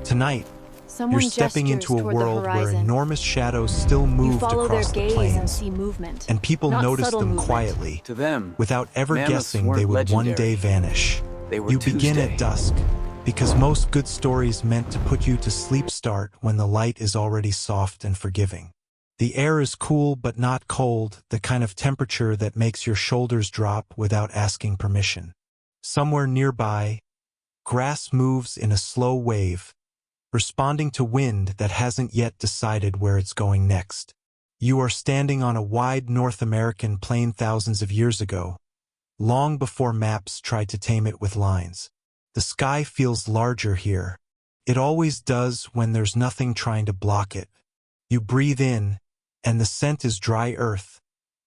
Tonight, you're Someone stepping gestures into a toward the world where horizon. enormous shadows still You moved follow their across the gaze and plains, see movement, and people not noticed subtle them movement. quietly, To them, without ever mammoths guessing weren't they would one legendary. day vanish. They were You begin Tuesday. at dusk, because most good stories meant to put you to sleep start when the light is already soft and forgiving. The air is cool but not cold, the kind of temperature that makes your shoulders drop without asking permission. Somewhere nearby, grass moves in a slow wave, responding to wind that hasn't yet decided where it's going next. You are standing on a wide North American plain thousands of years ago, long before maps tried to tame it with lines. The sky feels larger here. It always does when there's nothing trying to block it. You breathe in, and the scent is dry earth,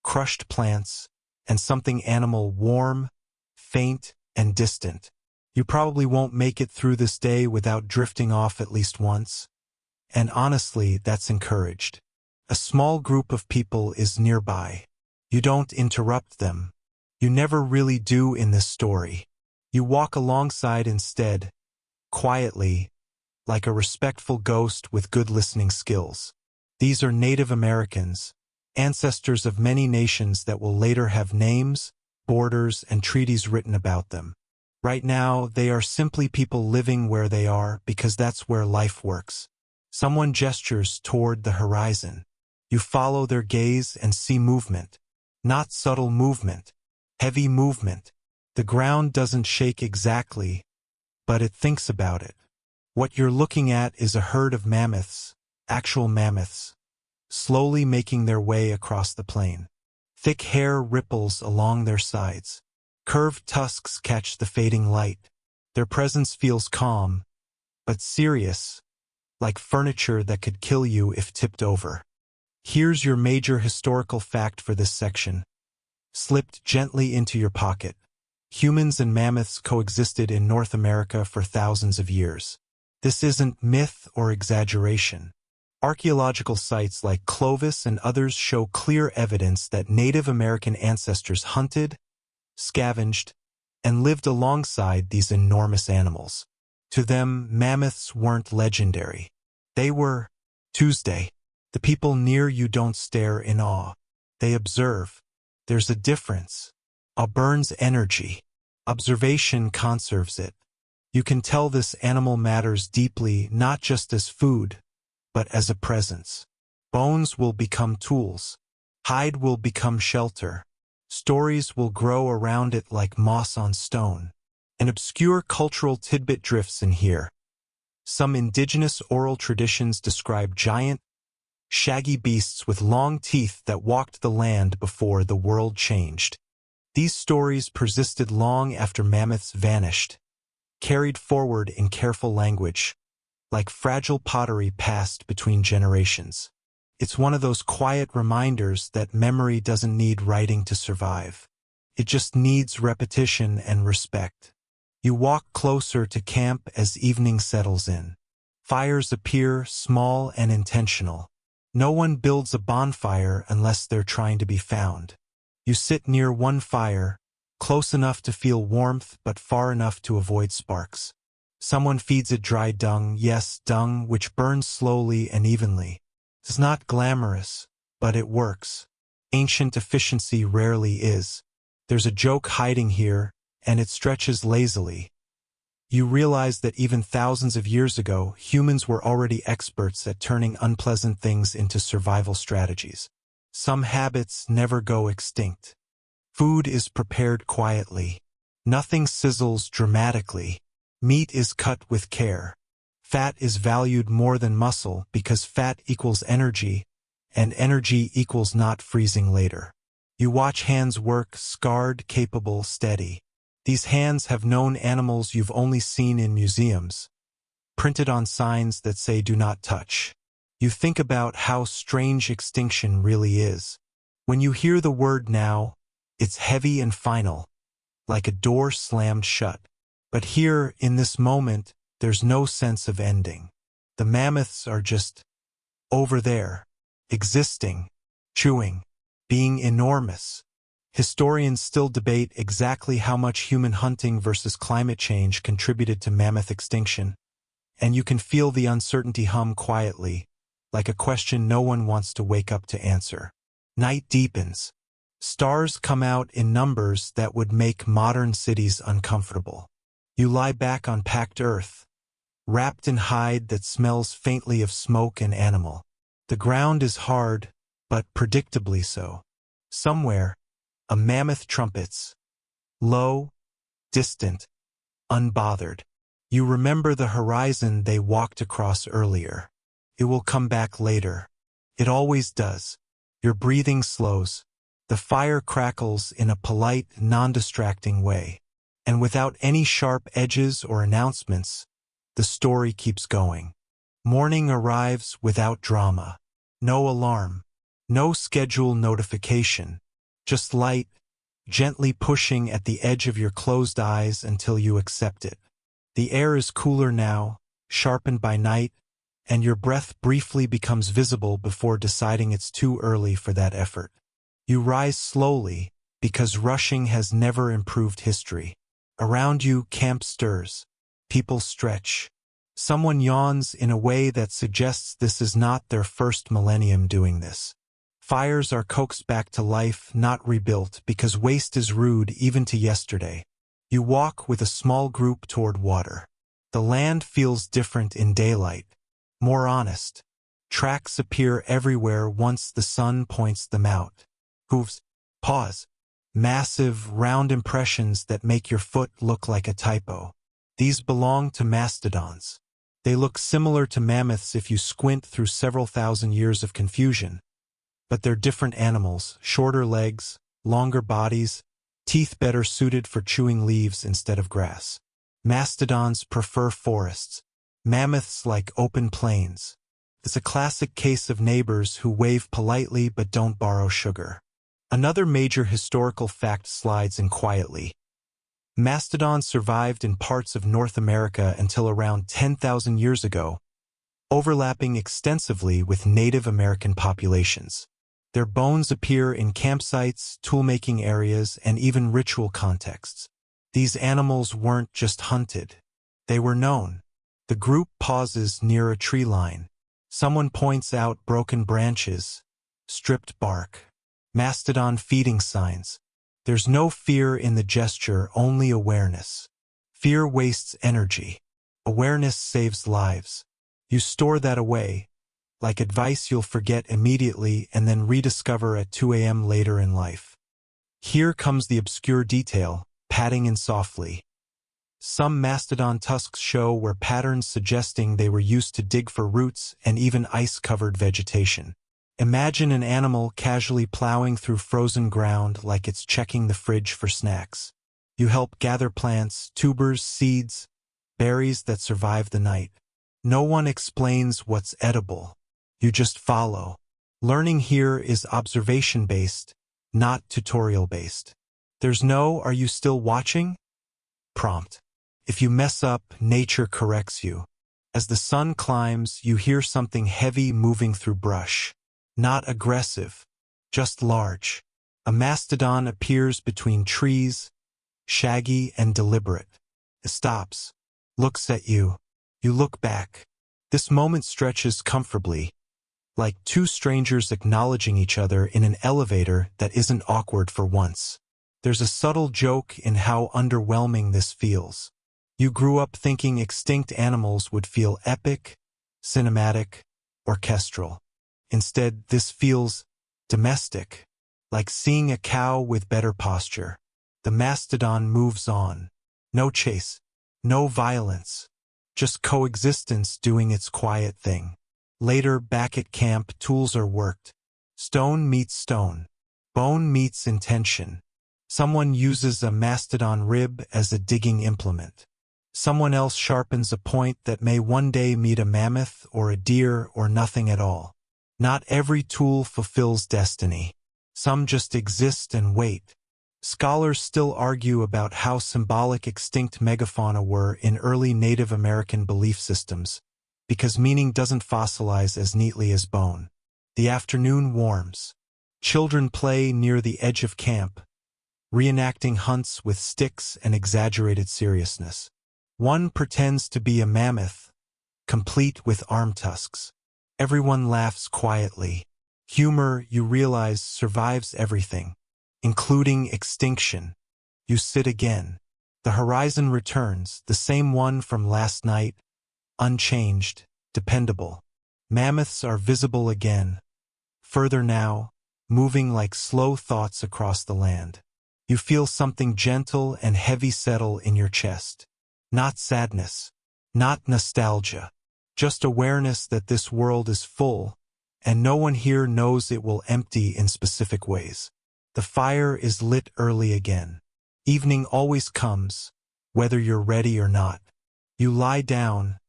crushed plants, and something animal warm, faint, and distant. You probably won't make it through this day without drifting off at least once. And honestly, that's encouraged. A small group of people is nearby. You don't interrupt them. You never really do in this story. You walk alongside instead, quietly, like a respectful ghost with good listening skills. These are Native Americans, ancestors of many nations that will later have names, borders, and treaties written about them. Right now, they are simply people living where they are because that's where life works. Someone gestures toward the horizon. You follow their gaze and see movement. Not subtle movement, heavy movement. The ground doesn't shake exactly, but it thinks about it. What you're looking at is a herd of mammoths, actual mammoths, slowly making their way across the plain. Thick hair ripples along their sides. Curved tusks catch the fading light. Their presence feels calm, but serious, like furniture that could kill you if tipped over. Here's your major historical fact for this section. Slipped gently into your pocket. Humans and mammoths coexisted in North America for thousands of years. This isn't myth or exaggeration. Archaeological sites like Clovis and others show clear evidence that Native American ancestors hunted, scavenged, and lived alongside these enormous animals. To them, mammoths weren't legendary. They were Tuesday. The people near you don't stare in awe. They observe. There's a difference. Awe burns energy. Observation conserves it. You can tell this animal matters deeply, not just as food, but as a presence. Bones will become tools. Hide will become shelter. Stories will grow around it like moss on stone. An obscure cultural tidbit drifts in here. Some indigenous oral traditions describe giant, shaggy beasts with long teeth that walked the land before the world changed. These stories persisted long after mammoths vanished, carried forward in careful language, like fragile pottery passed between generations. It's one of those quiet reminders that memory doesn't need writing to survive. It just needs repetition and respect. You walk closer to camp as evening settles in. Fires appear small and intentional. No one builds a bonfire unless they're trying to be found. You sit near one fire, close enough to feel warmth but far enough to avoid sparks. Someone feeds it dry dung, yes, dung, which burns slowly and evenly. It's not glamorous, but it works. Ancient efficiency rarely is. There's a joke hiding here, and it stretches lazily. You realize that even thousands of years ago, humans were already experts at turning unpleasant things into survival strategies. Some habits never go extinct. Food is prepared quietly. Nothing sizzles dramatically. Meat is cut with care. Fat is valued more than muscle because fat equals energy, and energy equals not freezing later. You watch hands work, scarred, capable, steady. These hands have known animals you've only seen in museums, printed on signs that say do not touch. You think about how strange extinction really is. When you hear the word now, it's heavy and final, like a door slammed shut. But here, in this moment, there's no sense of ending. The mammoths are just over there, existing, chewing, being enormous. Historians still debate exactly how much human hunting versus climate change contributed to mammoth extinction, and you can feel the uncertainty hum quietly, like a question no one wants to wake up to answer. Night deepens. Stars come out in numbers that would make modern cities uncomfortable. You lie back on packed earth, wrapped in hide that smells faintly of smoke and animal. The ground is hard, but predictably so. Somewhere, a mammoth trumpets. Low, distant, unbothered. You remember the horizon they walked across earlier. It will come back later. It always does. Your breathing slows. The fire crackles in a polite, non-distracting way. And without any sharp edges or announcements, the story keeps going. Morning arrives without drama. No alarm. No schedule notification. Just light, gently pushing at the edge of your closed eyes until you accept it. The air is cooler now, sharpened by night, and your breath briefly becomes visible before deciding it's too early for that effort. You rise slowly, because rushing has never improved history. Around you, camp stirs. People stretch. Someone yawns in a way that suggests this is not their first millennium doing this. Fires are coaxed back to life, not rebuilt, because waste is rude even to yesterday. You walk with a small group toward water. The land feels different in daylight, more honest. Tracks appear everywhere once the sun points them out. Hooves, paws, massive, round impressions that make your foot look like a typo. These belong to mastodons. They look similar to mammoths if you squint through several thousand years of confusion. But they're different animals, shorter legs, longer bodies, teeth better suited for chewing leaves instead of grass. Mastodons prefer forests. Mammoths like open plains. It's a classic case of neighbors who wave politely but don't borrow sugar. Another major historical fact slides in quietly. Mastodons survived in parts of North America until around 10,000 years ago, overlapping extensively with Native American populations. Their bones appear in campsites, tool-making areas, and even ritual contexts. These animals weren't just hunted. They were known. The group pauses near a tree line. Someone points out broken branches, stripped bark, mastodon feeding signs. There's no fear in the gesture, only awareness. Fear wastes energy. Awareness saves lives. You store that away, like advice you'll forget immediately and then rediscover at 2 a.m. later in life. Here comes the obscure detail, patting in softly. Some mastodon tusks show where patterns suggesting they were used to dig for roots and even ice-covered vegetation. Imagine an animal casually plowing through frozen ground like it's checking the fridge for snacks. You help gather plants, tubers, seeds, berries that survive the night. No one explains what's edible. You just follow. Learning here is observation-based, not tutorial-based. There's no "Are you still watching?" prompt. If you mess up, nature corrects you. As the sun climbs, you hear something heavy moving through brush. Not aggressive, just large. A mastodon appears between trees, shaggy and deliberate. It stops, looks at you. You look back. This moment stretches comfortably, like two strangers acknowledging each other in an elevator that isn't awkward for once. There's a subtle joke in how underwhelming this feels. You grew up thinking extinct animals would feel epic, cinematic, orchestral. Instead, this feels domestic, like seeing a cow with better posture. The mastodon moves on. No chase, no violence, just coexistence doing its quiet thing. Later, back at camp, tools are worked. Stone meets stone. Bone meets intention. Someone uses a mastodon rib as a digging implement. Someone else sharpens a point that may one day meet a mammoth or a deer or nothing at all. Not every tool fulfills destiny. Some just exist and wait. Scholars still argue about how symbolic extinct megafauna were in early Native American belief systems, because meaning doesn't fossilize as neatly as bone. The afternoon warms. Children play near the edge of camp, reenacting hunts with sticks and exaggerated seriousness. One pretends to be a mammoth, complete with arm tusks. Everyone laughs quietly. Humor, you realize, survives everything, including extinction. You sit again. The horizon returns, the same one from last night, unchanged, dependable. Mammoths are visible again, further now, moving like slow thoughts across the land. You feel something gentle and heavy settle in your chest. Not sadness, not nostalgia, just awareness that this world is full, and no one here knows it will empty in specific ways. The fire is lit early again. Evening always comes, whether you're ready or not. You lie down,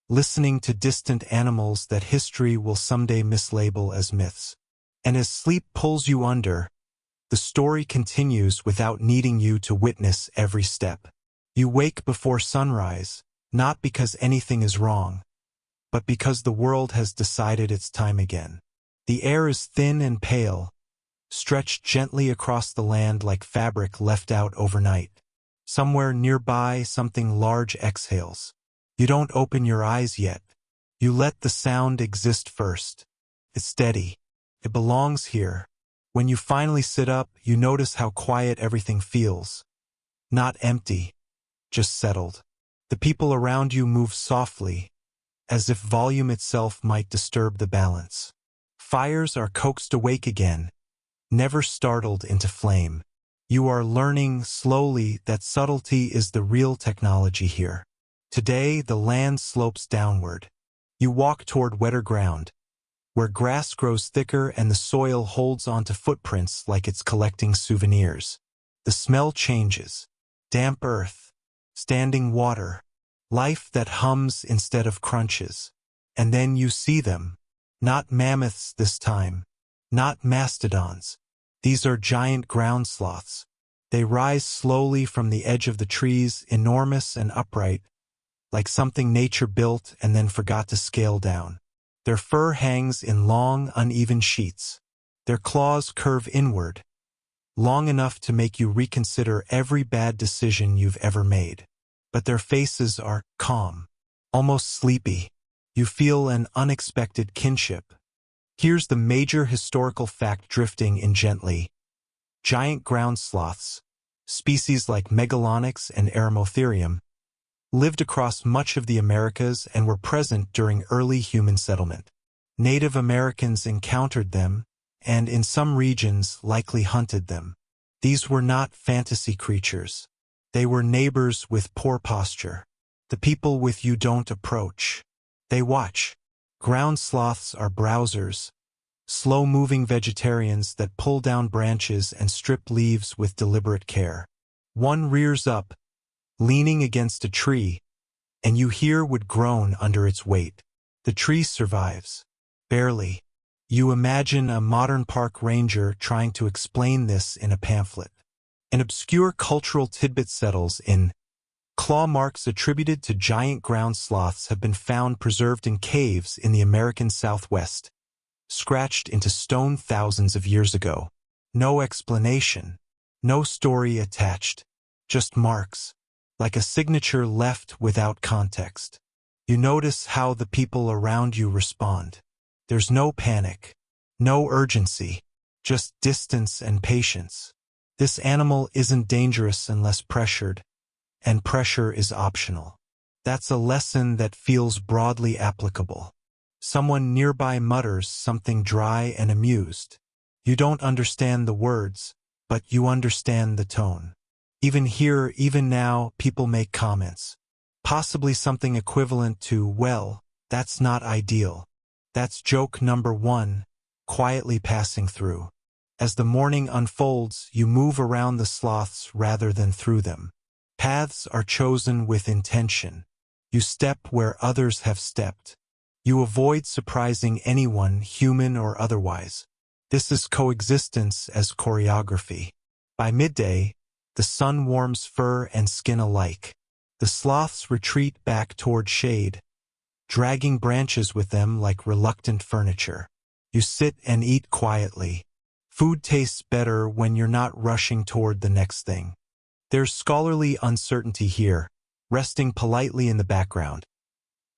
listening to distant animals that history will someday mislabel as myths. And as sleep pulls you under, the story continues without needing you to witness every step. You wake before sunrise, not because anything is wrong, but because the world has decided it's time again. The air is thin and pale, stretched gently across the land like fabric left out overnight. Somewhere nearby, something large exhales. You don't open your eyes yet. You let the sound exist first. It's steady. It belongs here. When you finally sit up, you notice how quiet everything feels. Not empty, just settled. The people around you move softly, as if volume itself might disturb the balance. Fires are coaxed awake again, never startled into flame. You are learning slowly that subtlety is the real technology here. Today, the land slopes downward. You walk toward wetter ground, where grass grows thicker and the soil holds onto footprints like it's collecting souvenirs. The smell changes. Damp earth, standing water, life that hums instead of crunches. And then you see them. Not mammoths this time. Not mastodons. These are giant ground sloths. They rise slowly from the edge of the trees, enormous and upright, like something nature built and then forgot to scale down. Their fur hangs in long, uneven sheets. Their claws curve inward, long enough to make you reconsider every bad decision you've ever made. But their faces are calm, almost sleepy. You feel an unexpected kinship. Here's the major historical fact drifting in gently. Giant ground sloths, species like Megalonyx and Eremotherium, lived across much of the Americas and were present during early human settlement. Native Americans encountered them, and in some regions likely hunted them. These were not fantasy creatures. They were neighbors with poor posture. The people with you don't approach. They watch. Ground sloths are browsers, slow-moving vegetarians that pull down branches and strip leaves with deliberate care. One rears up, leaning against a tree, and you hear would groan under its weight. The tree survives. Barely. You imagine a modern park ranger trying to explain this in a pamphlet. An obscure cultural tidbit settles in. Claw marks attributed to giant ground sloths have been found preserved in caves in the American Southwest, scratched into stone thousands of years ago. No explanation. No story attached. Just marks. Like a signature left without context. You notice how the people around you respond. There's no panic, no urgency, just distance and patience. This animal isn't dangerous unless pressured, and pressure is optional. That's a lesson that feels broadly applicable. Someone nearby mutters something dry and amused. You don't understand the words, but you understand the tone. Even here, even now, people make comments. Possibly something equivalent to, well, that's not ideal. That's joke number one, quietly passing through. As the morning unfolds, you move around the sloths rather than through them. Paths are chosen with intention. You step where others have stepped. You avoid surprising anyone, human or otherwise. This is coexistence as choreography. By midday, the sun warms fur and skin alike. The sloths retreat back toward shade, dragging branches with them like reluctant furniture. You sit and eat quietly. Food tastes better when you're not rushing toward the next thing. There's scholarly uncertainty here, resting politely in the background.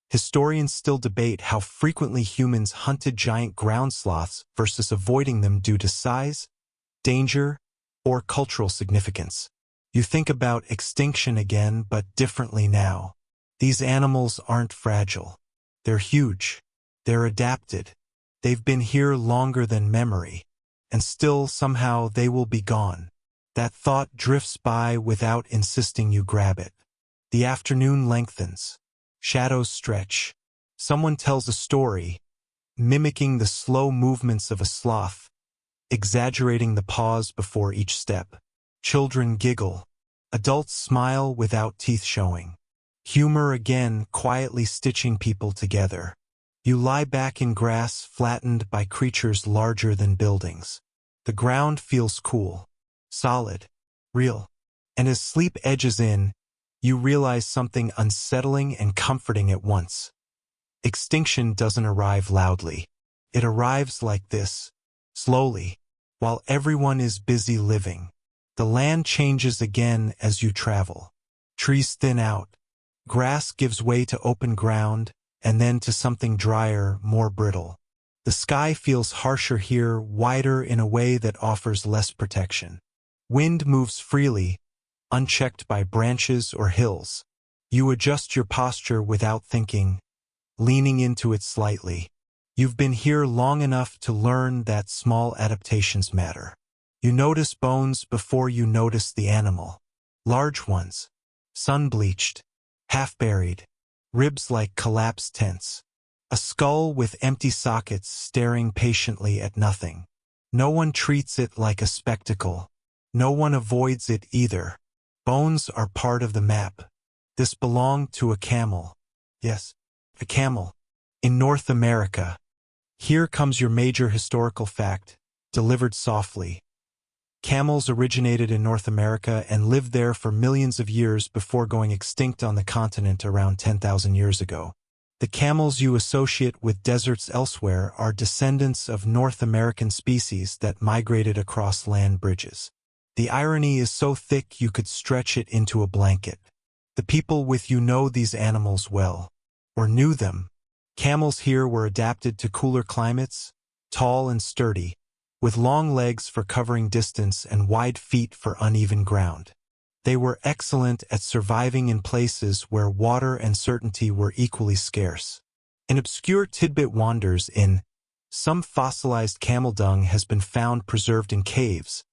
Historians still debate how frequently humans hunted giant ground sloths versus avoiding them due to size, danger, or cultural significance. You think about extinction again, but differently now. These animals aren't fragile. They're huge. They're adapted. They've been here longer than memory. And still, somehow, they will be gone. That thought drifts by without insisting you grab it. The afternoon lengthens. Shadows stretch. Someone tells a story, mimicking the slow movements of a sloth, exaggerating the pause before each step. Children giggle. Adults smile without teeth showing. Humor again, quietly stitching people together. You lie back in grass flattened by creatures larger than buildings. The ground feels cool, solid, real. And as sleep edges in, you realize something unsettling and comforting at once. Extinction doesn't arrive loudly. It arrives like this, slowly, while everyone is busy living. The land changes again as you travel. Trees thin out. Grass gives way to open ground, and then to something drier, more brittle. The sky feels harsher here, wider in a way that offers less protection. Wind moves freely, unchecked by branches or hills. You adjust your posture without thinking, leaning into it slightly. You've been here long enough to learn that small adaptations matter. You notice bones before you notice the animal. Large ones, sun-bleached, half-buried, ribs like collapsed tents. A skull with empty sockets staring patiently at nothing. No one treats it like a spectacle. No one avoids it either. Bones are part of the map. This belonged to a camel. Yes, a camel. In North America. Here comes your major historical fact, delivered softly. Camels originated in North America and lived there for millions of years before going extinct on the continent around 10,000 years ago. The camels you associate with deserts elsewhere are descendants of North American species that migrated across land bridges. The irony is so thick you could stretch it into a blanket. The people with you know these animals well, or knew them. Camels here were adapted to cooler climates, tall and sturdy, with long legs for covering distance and wide feet for uneven ground. They were excellent at surviving in places where water and certainty were equally scarce. An obscure tidbit wanders in, some fossilized camel dung has been found preserved in caves,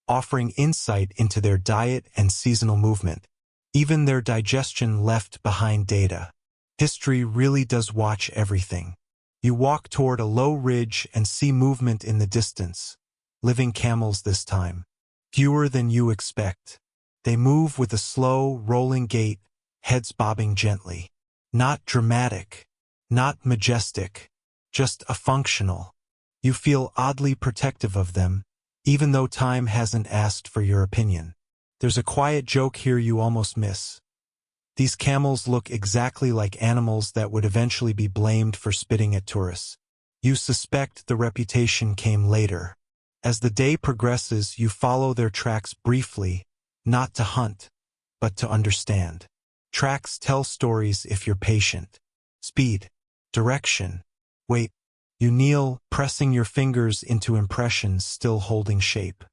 offering insight into their diet and seasonal movement. Even their digestion left behind data. History really does watch everything. You walk toward a low ridge and see movement in the distance. Living camels this time. Fewer than you expect. They move with a slow, rolling gait, heads bobbing gently. Not dramatic. Not majestic. Just a functional. You feel oddly protective of them, even though time hasn't asked for your opinion. There's a quiet joke here you almost miss. These camels look exactly like animals that would eventually be blamed for spitting at tourists. You suspect the reputation came later. As the day progresses, you follow their tracks briefly, not to hunt, but to understand. Tracks tell stories if you're patient. Speed, direction, weight. You kneel, pressing your fingers into impressions still holding shape.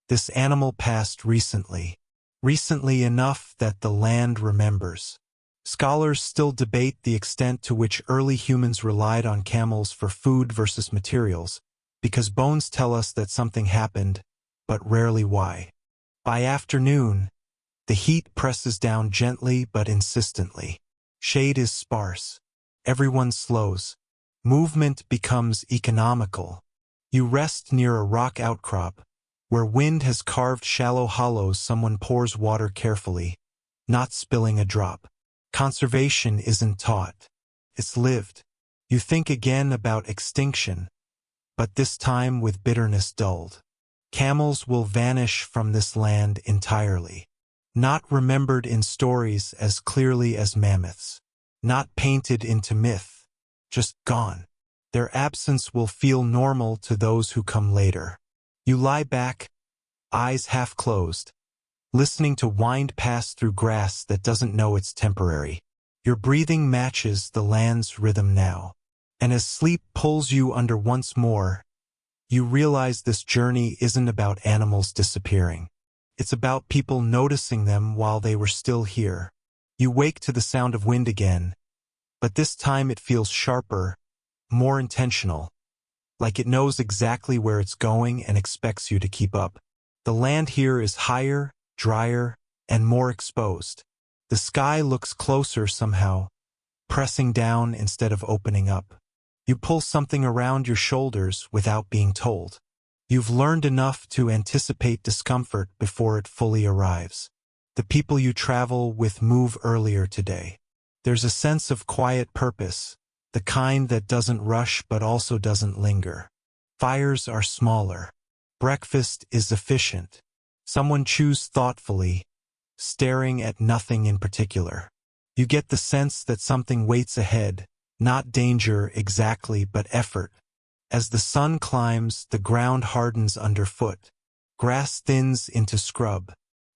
This animal passed recently. Recently enough that the land remembers. Scholars still debate the extent to which early humans relied on camels for food versus materials, because bones tell us that something happened, but rarely why. By afternoon, the heat presses down gently but insistently. Shade is sparse. Everyone slows. Movement becomes economical. You rest near a rock outcrop, where wind has carved shallow hollows. Someone pours water carefully, not spilling a drop. Conservation isn't taught. It's lived. You think again about extinction, but this time with bitterness dulled. Camels will vanish from this land entirely. Not remembered in stories as clearly as mammoths. Not painted into myth. Just gone. Their absence will feel normal to those who come later. You lie back, eyes half closed, listening to wind pass through grass that doesn't know it's temporary. Your breathing matches the land's rhythm now. And as sleep pulls you under once more, you realize this journey isn't about animals disappearing. It's about people noticing them while they were still here. You wake to the sound of wind again, but this time it feels sharper, more intentional, like it knows exactly where it's going and expects you to keep up. The land here is higher, drier, and more exposed. The sky looks closer somehow, pressing down instead of opening up. You pull something around your shoulders without being told. You've learned enough to anticipate discomfort before it fully arrives. The people you travel with move earlier today. There's a sense of quiet purpose, the kind that doesn't rush but also doesn't linger. Fires are smaller. Breakfast is efficient. Someone chews thoughtfully, staring at nothing in particular. You get the sense that something waits ahead, not danger exactly but effort. As the sun climbs, the ground hardens underfoot. Grass thins into scrub.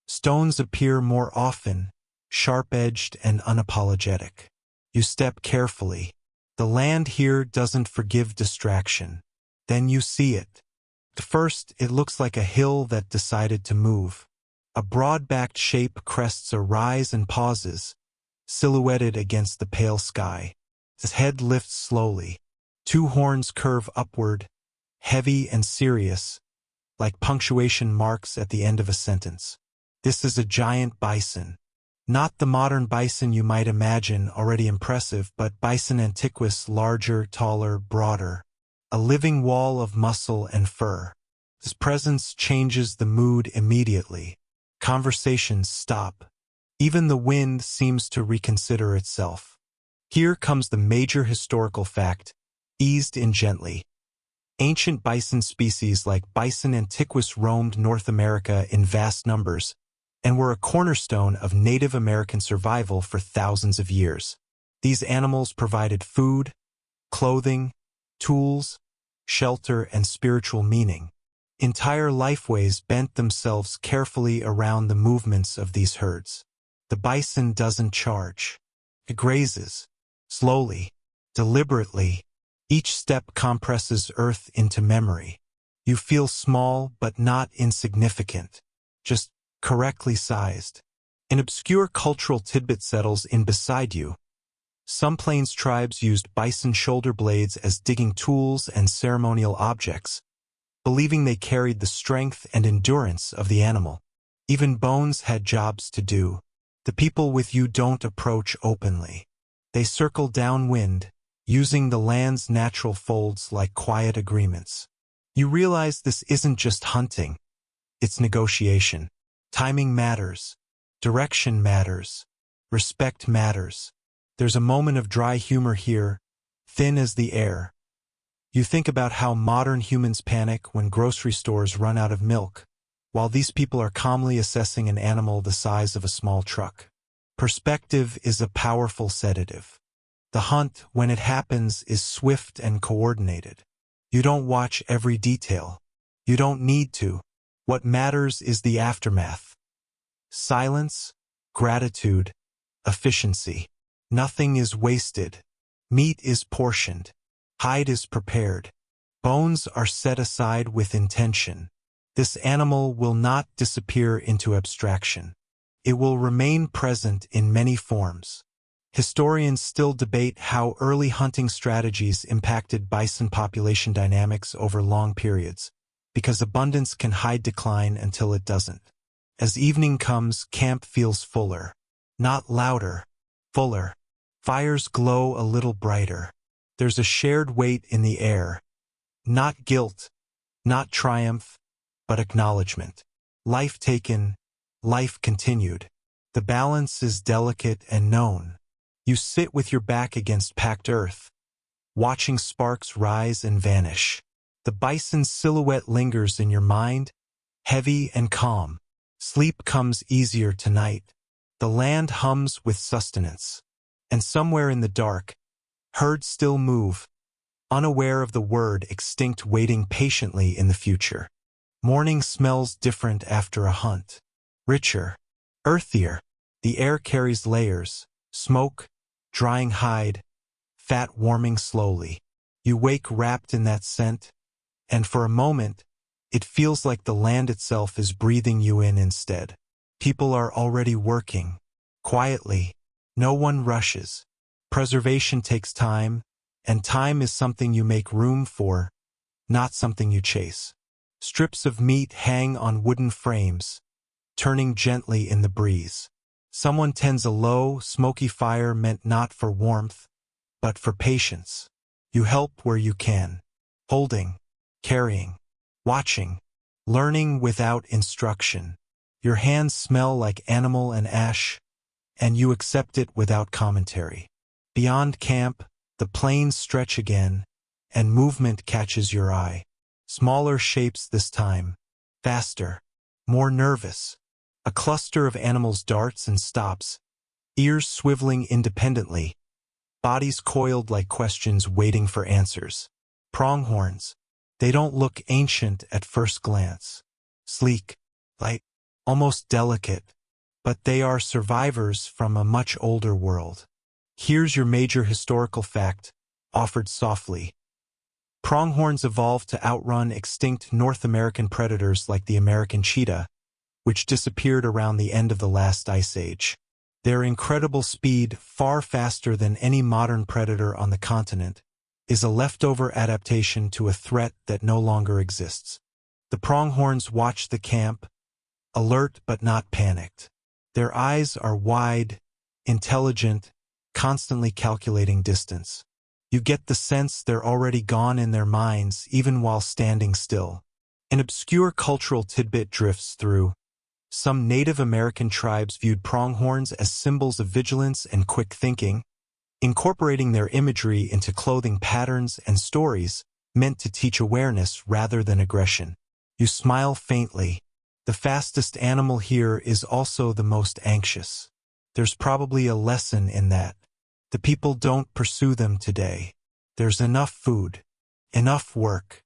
Stones appear more often, sharp-edged and unapologetic. You step carefully. The land here doesn't forgive distraction. Then you see it. At first, it looks like a hill that decided to move. A broad-backed shape crests a rise and pauses, silhouetted against the pale sky. His head lifts slowly. Two horns curve upward, heavy and serious, like punctuation marks at the end of a sentence. This is a giant bison. Not the modern bison you might imagine, already impressive, but bison antiquus, larger, taller, broader. A living wall of muscle and fur. His presence changes the mood immediately. Conversations stop. Even the wind seems to reconsider itself. Here comes the major historical fact, eased in gently. Ancient bison species like Bison antiquus roamed North America in vast numbers and were a cornerstone of Native American survival for thousands of years. These animals provided food, clothing, tools, shelter, and spiritual meaning. Entire lifeways bent themselves carefully around the movements of these herds. The bison doesn't charge. It grazes, slowly, deliberately. Each step compresses earth into memory. You feel small but not insignificant, just correctly sized. An obscure cultural tidbit settles in beside you. Some Plains tribes used bison shoulder blades as digging tools and ceremonial objects, believing they carried the strength and endurance of the animal. Even bones had jobs to do. The people with you don't approach openly. They circle downwind, using the land's natural folds like quiet agreements. You realize this isn't just hunting. It's negotiation. Timing matters. Direction matters. Respect matters. There's a moment of dry humor here, thin as the air. You think about how modern humans panic when grocery stores run out of milk, while these people are calmly assessing an animal the size of a small truck. Perspective is a powerful sedative. The hunt, when it happens, is swift and coordinated. You don't watch every detail. You don't need to. What matters is the aftermath. Silence, gratitude, efficiency. Nothing is wasted. Meat is portioned. Hide is prepared. Bones are set aside with intention. This animal will not disappear into abstraction. It will remain present in many forms. Historians still debate how early hunting strategies impacted bison population dynamics over long periods, because abundance can hide decline until it doesn't. As evening comes, camp feels fuller. Not louder, fuller. Fires glow a little brighter. There's a shared weight in the air. Not guilt, not triumph, but acknowledgement. Life taken, life continued. The balance is delicate and known. You sit with your back against packed earth, watching sparks rise and vanish. The bison's silhouette lingers in your mind, heavy and calm. Sleep comes easier tonight. The land hums with sustenance. And somewhere in the dark, herds still move, unaware of the word extinct waiting patiently in the future. Morning smells different after a hunt. Richer, earthier. The air carries layers, smoke, drying hide, fat warming slowly. You wake wrapped in that scent, and for a moment, it feels like the land itself is breathing you in instead. People are already working, quietly. No one rushes. Preservation takes time, and time is something you make room for, not something you chase. Strips of meat hang on wooden frames, turning gently in the breeze. Someone tends a low, smoky fire meant not for warmth, but for patience. You help where you can, holding, carrying, watching, learning without instruction. Your hands smell like animal and ash, and you accept it without commentary. Beyond camp, the plains stretch again, and movement catches your eye. Smaller shapes this time, faster, more nervous. A cluster of animals darts and stops, ears swiveling independently, bodies coiled like questions waiting for answers. Pronghorns. They don't look ancient at first glance. Sleek, light, almost delicate, but they are survivors from a much older world. Here's your major historical fact, offered softly. Pronghorns evolved to outrun extinct North American predators like the American cheetah, which disappeared around the end of the last ice age. Their incredible speed, far faster than any modern predator on the continent, is a leftover adaptation to a threat that no longer exists. The pronghorns watch the camp, alert but not panicked. Their eyes are wide, intelligent, constantly calculating distance. You get the sense they're already gone in their minds even while standing still. An obscure cultural tidbit drifts through. Some Native American tribes viewed pronghorns as symbols of vigilance and quick thinking, incorporating their imagery into clothing patterns and stories meant to teach awareness rather than aggression. You smile faintly. The fastest animal here is also the most anxious. There's probably a lesson in that. The people don't pursue them today. There's enough food, enough work,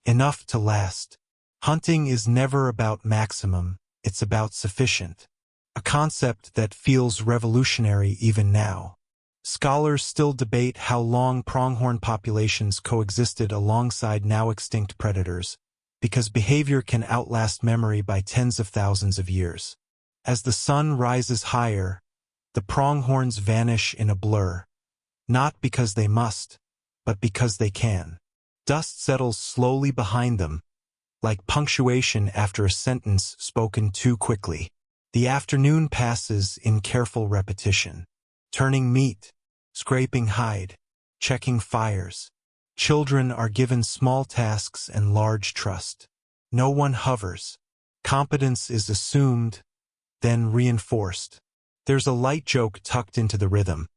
enough to last. Hunting is never about maximum, it's about sufficient. A concept that feels revolutionary even now. Scholars still debate how long pronghorn populations coexisted alongside now-extinct predators, because behavior can outlast memory by tens of thousands of years. As the sun rises higher, the pronghorns vanish in a blur, not because they must, but because they can. Dust settles slowly behind them, like punctuation after a sentence spoken too quickly. The afternoon passes in careful repetition. Turning meat, scraping hide, checking fires. Children are given small tasks and large trust. No one hovers. Competence is assumed, then reinforced. There's a light joke tucked into the rhythm.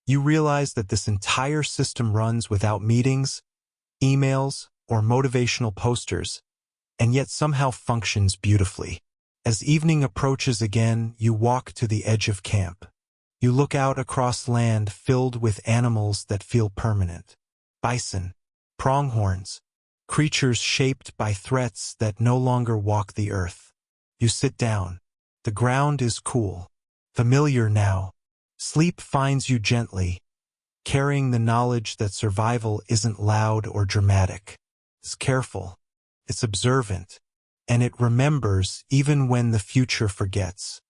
You realize that this entire system runs without meetings, emails, or motivational posters, and yet somehow functions beautifully. As evening approaches again, you walk to the edge of camp. You look out across land filled with animals that feel permanent. Bison, pronghorns, creatures shaped by threats that no longer walk the earth. You sit down. The ground is cool, familiar now. Sleep finds you gently, carrying the knowledge that survival isn't loud or dramatic. It's careful, it's observant, and it remembers even when the future forgets.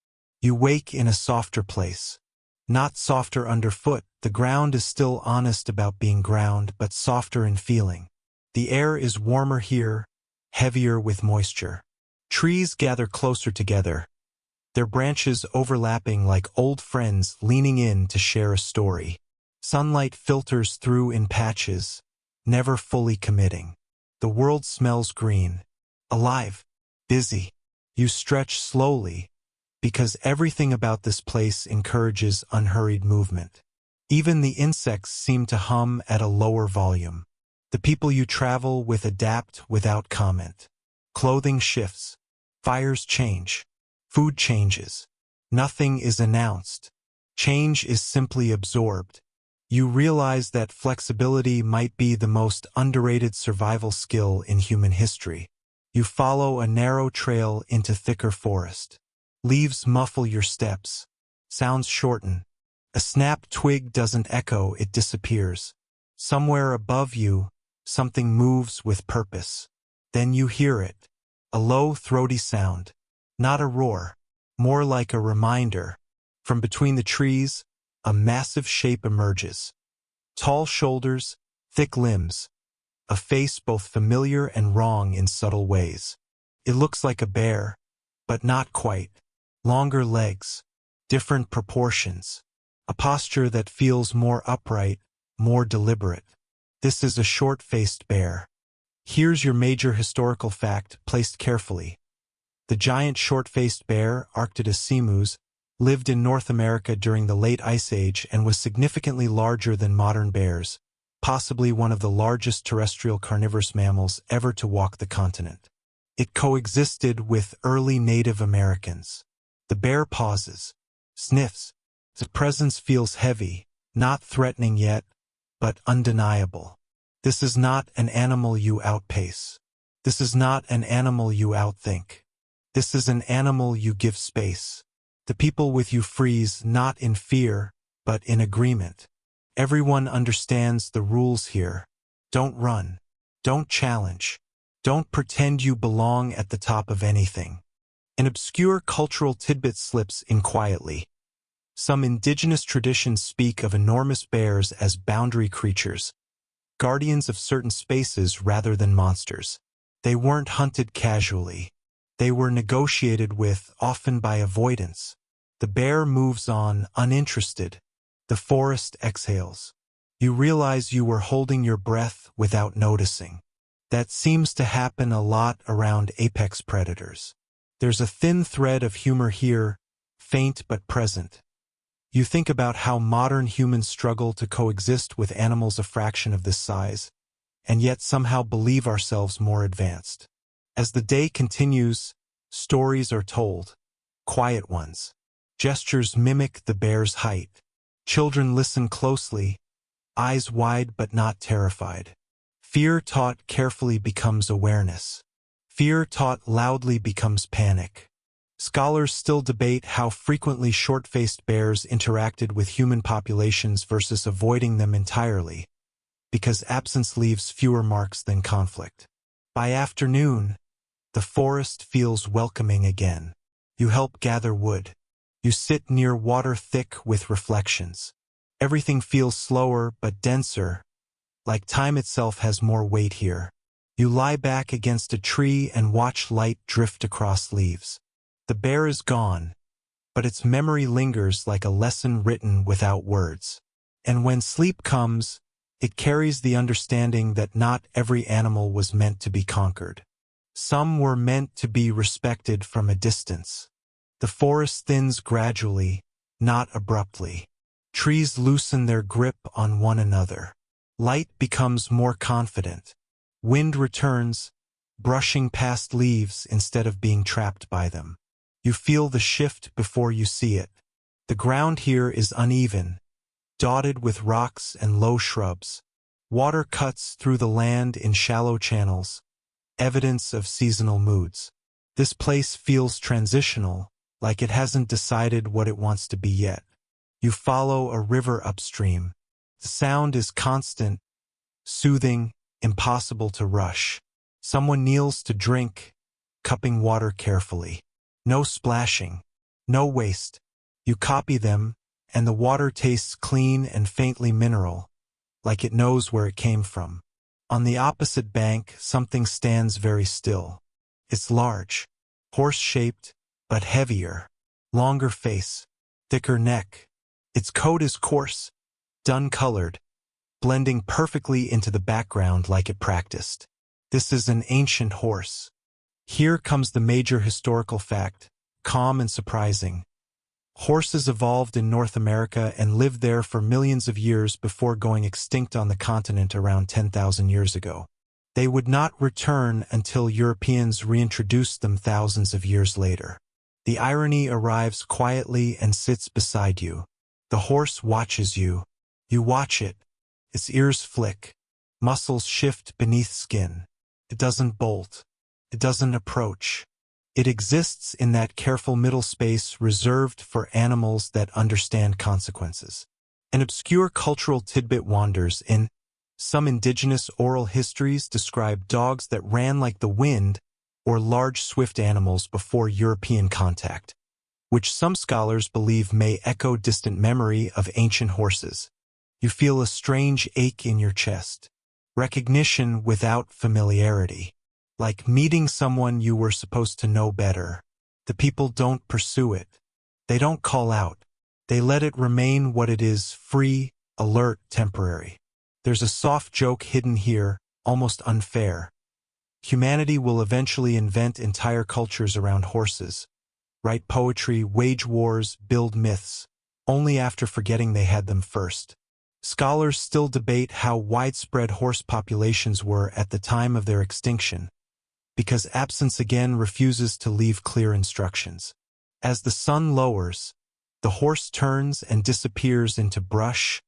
You wake in a softer place. Not softer underfoot, the ground is still honest about being ground, but softer in feeling. The air is warmer here, heavier with moisture. Trees gather closer together, their branches overlapping like old friends leaning in to share a story. Sunlight filters through in patches, never fully committing. The world smells green, alive, busy. You stretch slowly, because everything about this place encourages unhurried movement. Even the insects seem to hum at a lower volume. The people you travel with adapt without comment. Clothing shifts. Fires change. Food changes. Nothing is announced. Change is simply absorbed. You realize that flexibility might be the most underrated survival skill in human history. You follow a narrow trail into thicker forest. Leaves muffle your steps. Sounds shorten. A snapped twig doesn't echo, it disappears. Somewhere above you, something moves with purpose. Then you hear it. A low, throaty sound. Not a roar. More like a reminder. From between the trees, a massive shape emerges. Tall shoulders, thick limbs. A face both familiar and wrong in subtle ways. It looks like a bear, but not quite. Longer legs. Different proportions. A posture that feels more upright, more deliberate. This is a short-faced bear. Here's your major historical fact, placed carefully. The giant short-faced bear, Arctodus simus, lived in North America during the late Ice Age and was significantly larger than modern bears, possibly one of the largest terrestrial carnivorous mammals ever to walk the continent. It coexisted with early Native Americans. The bear pauses, sniffs. The presence feels heavy, not threatening yet, but undeniable. This is not an animal you outpace. This is not an animal you outthink. This is an animal you give space. The people with you freeze not in fear, but in agreement. Everyone understands the rules here. Don't run. Don't challenge. Don't pretend you belong at the top of anything. An obscure cultural tidbit slips in quietly. Some indigenous traditions speak of enormous bears as boundary creatures, guardians of certain spaces rather than monsters. They weren't hunted casually. They were negotiated with, often by avoidance. The bear moves on, uninterested. The forest exhales. You realize you were holding your breath without noticing. That seems to happen a lot around apex predators. There's a thin thread of humor here, faint but present. You think about how modern humans struggle to coexist with animals a fraction of this size, and yet somehow believe ourselves more advanced. As the day continues, stories are told, quiet ones. Gestures mimic the bear's height. Children listen closely, eyes wide but not terrified. Fear taught carefully becomes awareness. Fear taught loudly becomes panic. Scholars still debate how frequently short-faced bears interacted with human populations versus avoiding them entirely, because absence leaves fewer marks than conflict. By afternoon, the forest feels welcoming again. You help gather wood. You sit near water thick with reflections. Everything feels slower but denser, like time itself has more weight here. You lie back against a tree and watch light drift across leaves. The bear is gone, but its memory lingers like a lesson written without words. And when sleep comes, it carries the understanding that not every animal was meant to be conquered. Some were meant to be respected from a distance. The forest thins gradually, not abruptly. Trees loosen their grip on one another. Light becomes more confident. Wind returns, brushing past leaves instead of being trapped by them. You feel the shift before you see it. The ground here is uneven, dotted with rocks and low shrubs. Water cuts through the land in shallow channels, evidence of seasonal moods. This place feels transitional, like it hasn't decided what it wants to be yet. You follow a river upstream. The sound is constant, soothing, impossible to rush. Someone kneels to drink, cupping water carefully. No splashing, no waste. You copy them, and the water tastes clean and faintly mineral, like it knows where it came from. On the opposite bank, something stands very still. It's large, horse-shaped, but heavier. Longer face, thicker neck. Its coat is coarse, dun-colored, blending perfectly into the background like it practiced. This is an ancient horse. Here comes the major historical fact, calm and surprising. Horses evolved in North America and lived there for millions of years before going extinct on the continent around 10,000 years ago. They would not return until Europeans reintroduced them thousands of years later. The irony arrives quietly and sits beside you. The horse watches you. You watch it. Its ears flick. Muscles shift beneath skin. It doesn't bolt. It doesn't approach. It exists in that careful middle space reserved for animals that understand consequences. An obscure cultural tidbit wanders in. Some indigenous oral histories describe dogs that ran like the wind or large swift animals before European contact, which some scholars believe may echo distant memory of ancient horses. You feel a strange ache in your chest. Recognition without familiarity. Like meeting someone you were supposed to know better. The people don't pursue it. They don't call out. They let it remain what it is, free, alert, temporary. There's a soft joke hidden here, almost unfair. Humanity will eventually invent entire cultures around horses, write poetry, wage wars, build myths, only after forgetting they had them first. Scholars still debate how widespread horse populations were at the time of their extinction, because absence again refuses to leave clear instructions. As the sun lowers, the horse turns and disappears into brush,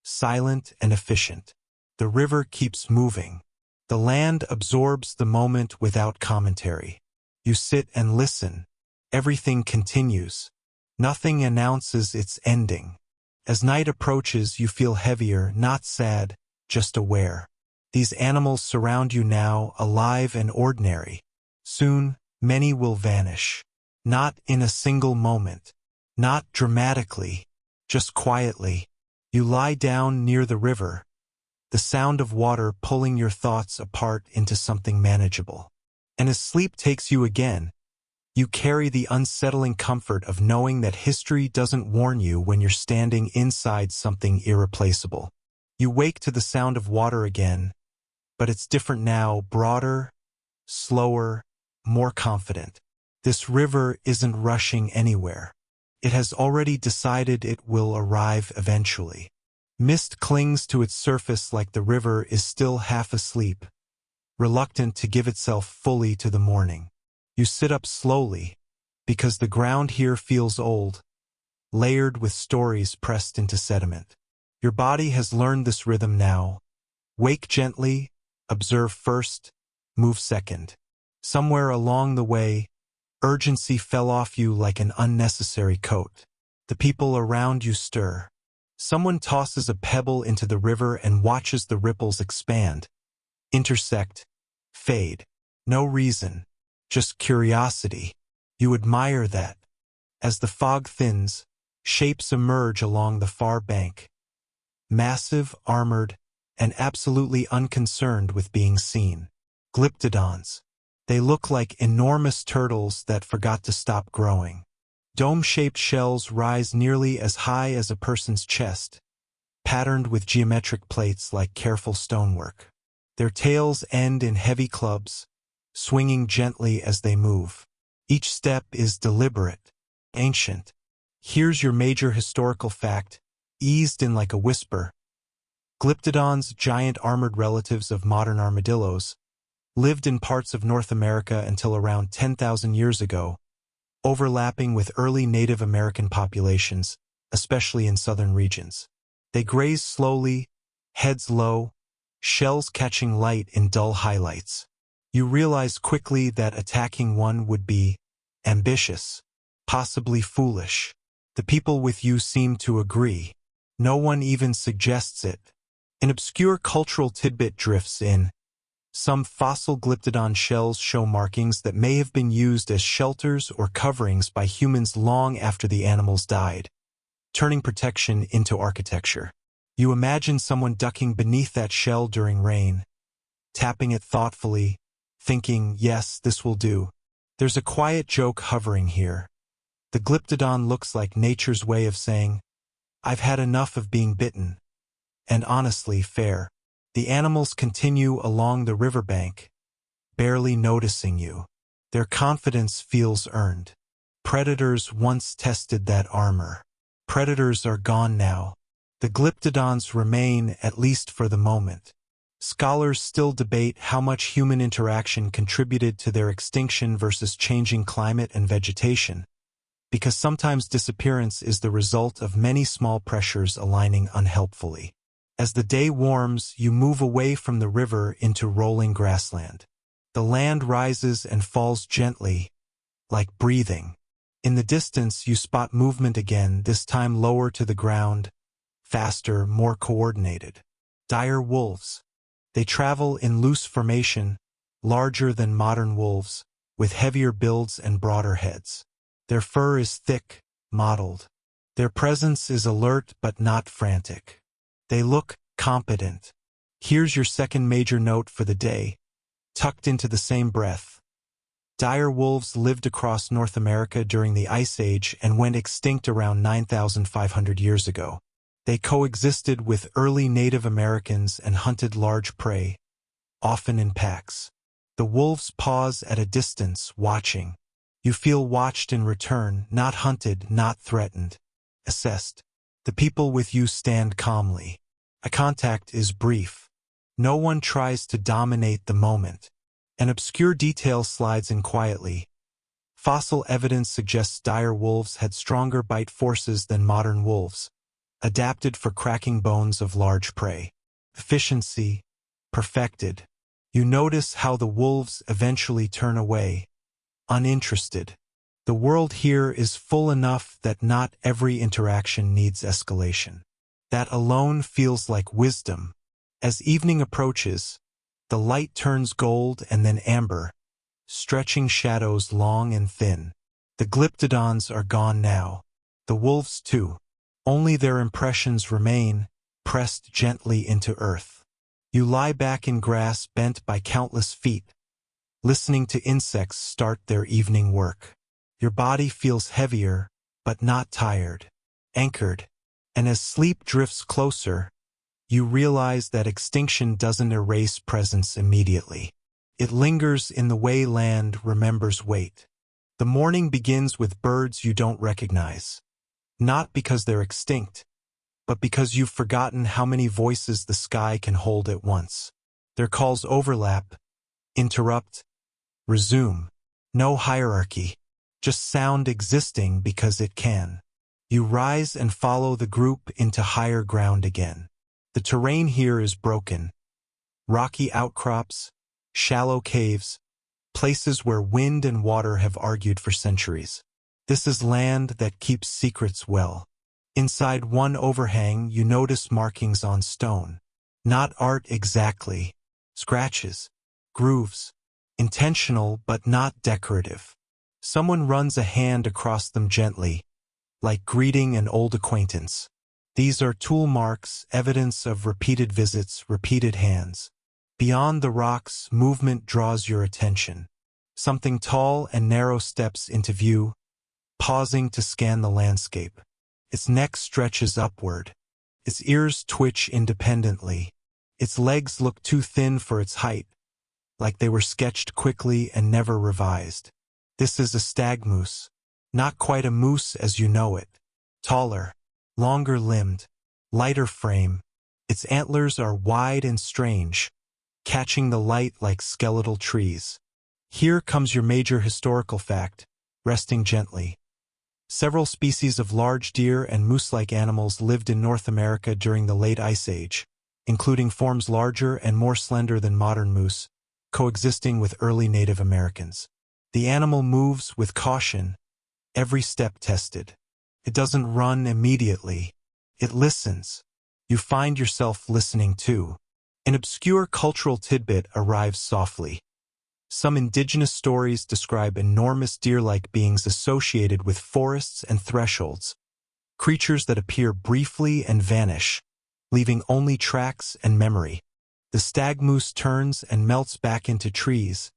silent and efficient. The river keeps moving. The land absorbs the moment without commentary. You sit and listen. Everything continues. Nothing announces its ending. As night approaches, you feel heavier, not sad, just aware. These animals surround you now, alive and ordinary. Soon, many will vanish. Not in a single moment. Not dramatically. Just quietly. You lie down near the river, the sound of water pulling your thoughts apart into something manageable. And as sleep takes you again, you carry the unsettling comfort of knowing that history doesn't warn you when you're standing inside something irreplaceable. You wake to the sound of water again, but it's different now, broader, slower, more confident. This river isn't rushing anywhere. It has already decided it will arrive eventually. Mist clings to its surface like the river is still half asleep, reluctant to give itself fully to the morning. You sit up slowly, because the ground here feels old, layered with stories pressed into sediment. Your body has learned this rhythm now. Wake gently, observe first, move second. Somewhere along the way, urgency fell off you like an unnecessary coat. The people around you stir. Someone tosses a pebble into the river and watches the ripples expand, intersect, fade. No reason, just curiosity. You admire that. As the fog thins, shapes emerge along the far bank. Massive, armored, and absolutely unconcerned with being seen. Glyptodons. They look like enormous turtles that forgot to stop growing. Dome-shaped shells rise nearly as high as a person's chest, patterned with geometric plates like careful stonework. Their tails end in heavy clubs, swinging gently as they move. Each step is deliberate, ancient. Here's your major historical fact, eased in like a whisper. Glyptodons, giant armored relatives of modern armadillos, lived in parts of North America until around 10,000 years ago, overlapping with early Native American populations, especially in southern regions. They graze slowly, heads low, shells catching light in dull highlights. You realize quickly that attacking one would be ambitious, possibly foolish. The people with you seem to agree. No one even suggests it. An obscure cultural tidbit drifts in. Some fossil glyptodon shells show markings that may have been used as shelters or coverings by humans long after the animals died, turning protection into architecture. You imagine someone ducking beneath that shell during rain, tapping it thoughtfully, thinking, yes, this will do. There's a quiet joke hovering here. The glyptodon looks like nature's way of saying, I've had enough of being bitten. And honestly, fair. The animals continue along the riverbank, barely noticing you. Their confidence feels earned. Predators once tested that armor. Predators are gone now. The glyptodons remain, at least for the moment. Scholars still debate how much human interaction contributed to their extinction versus changing climate and vegetation, because sometimes disappearance is the result of many small pressures aligning unhelpfully. As the day warms, you move away from the river into rolling grassland. The land rises and falls gently, like breathing. In the distance, you spot movement again, this time lower to the ground, faster, more coordinated. Dire wolves. They travel in loose formation, larger than modern wolves, with heavier builds and broader heads. Their fur is thick, mottled. Their presence is alert but not frantic. They look competent. Here's your second major note for the day, tucked into the same breath. Dire wolves lived across North America during the Ice Age and went extinct around 9,500 years ago. They coexisted with early Native Americans and hunted large prey, often in packs. The wolves pause at a distance, watching. You feel watched in return, not hunted, not threatened. Assessed. The people with you stand calmly. Eye contact is brief. No one tries to dominate the moment. An obscure detail slides in quietly. Fossil evidence suggests dire wolves had stronger bite forces than modern wolves, adapted for cracking bones of large prey. Efficiency, perfected. You notice how the wolves eventually turn away, uninterested. The world here is full enough that not every interaction needs escalation. That alone feels like wisdom. As evening approaches, the light turns gold and then amber, stretching shadows long and thin. The glyptodons are gone now. The wolves too. Only their impressions remain, pressed gently into earth. You lie back in grass bent by countless feet, listening to insects start their evening work. Your body feels heavier, but not tired, anchored. And as sleep drifts closer, you realize that extinction doesn't erase presence immediately. It lingers in the way land remembers weight. The morning begins with birds you don't recognize. Not because they're extinct, but because you've forgotten how many voices the sky can hold at once. Their calls overlap, interrupt, resume. No hierarchy, just sound existing because it can. You rise and follow the group into higher ground again. The terrain here is broken. Rocky outcrops, shallow caves, places where wind and water have argued for centuries. This is land that keeps secrets well. Inside one overhang, you notice markings on stone. Not art exactly. Scratches, grooves, intentional but not decorative. Someone runs a hand across them gently, like greeting an old acquaintance. These are tool marks, evidence of repeated visits, repeated hands. Beyond the rocks, movement draws your attention. Something tall and narrow steps into view, pausing to scan the landscape. Its neck stretches upward. Its ears twitch independently. Its legs look too thin for its height, like they were sketched quickly and never revised. This is a stag moose. Not quite a moose as you know it. Taller, longer-limbed, lighter frame. Its antlers are wide and strange, catching the light like skeletal trees. Here comes your major historical fact, resting gently. Several species of large deer and moose-like animals lived in North America during the late Ice Age, including forms larger and more slender than modern moose, coexisting with early Native Americans. The animal moves with caution, every step tested. It doesn't run immediately. It listens. You find yourself listening too. An obscure cultural tidbit arrives softly. Some indigenous stories describe enormous deer-like beings associated with forests and thresholds, creatures that appear briefly and vanish, leaving only tracks and memory. The stag moose turns and melts back into trees,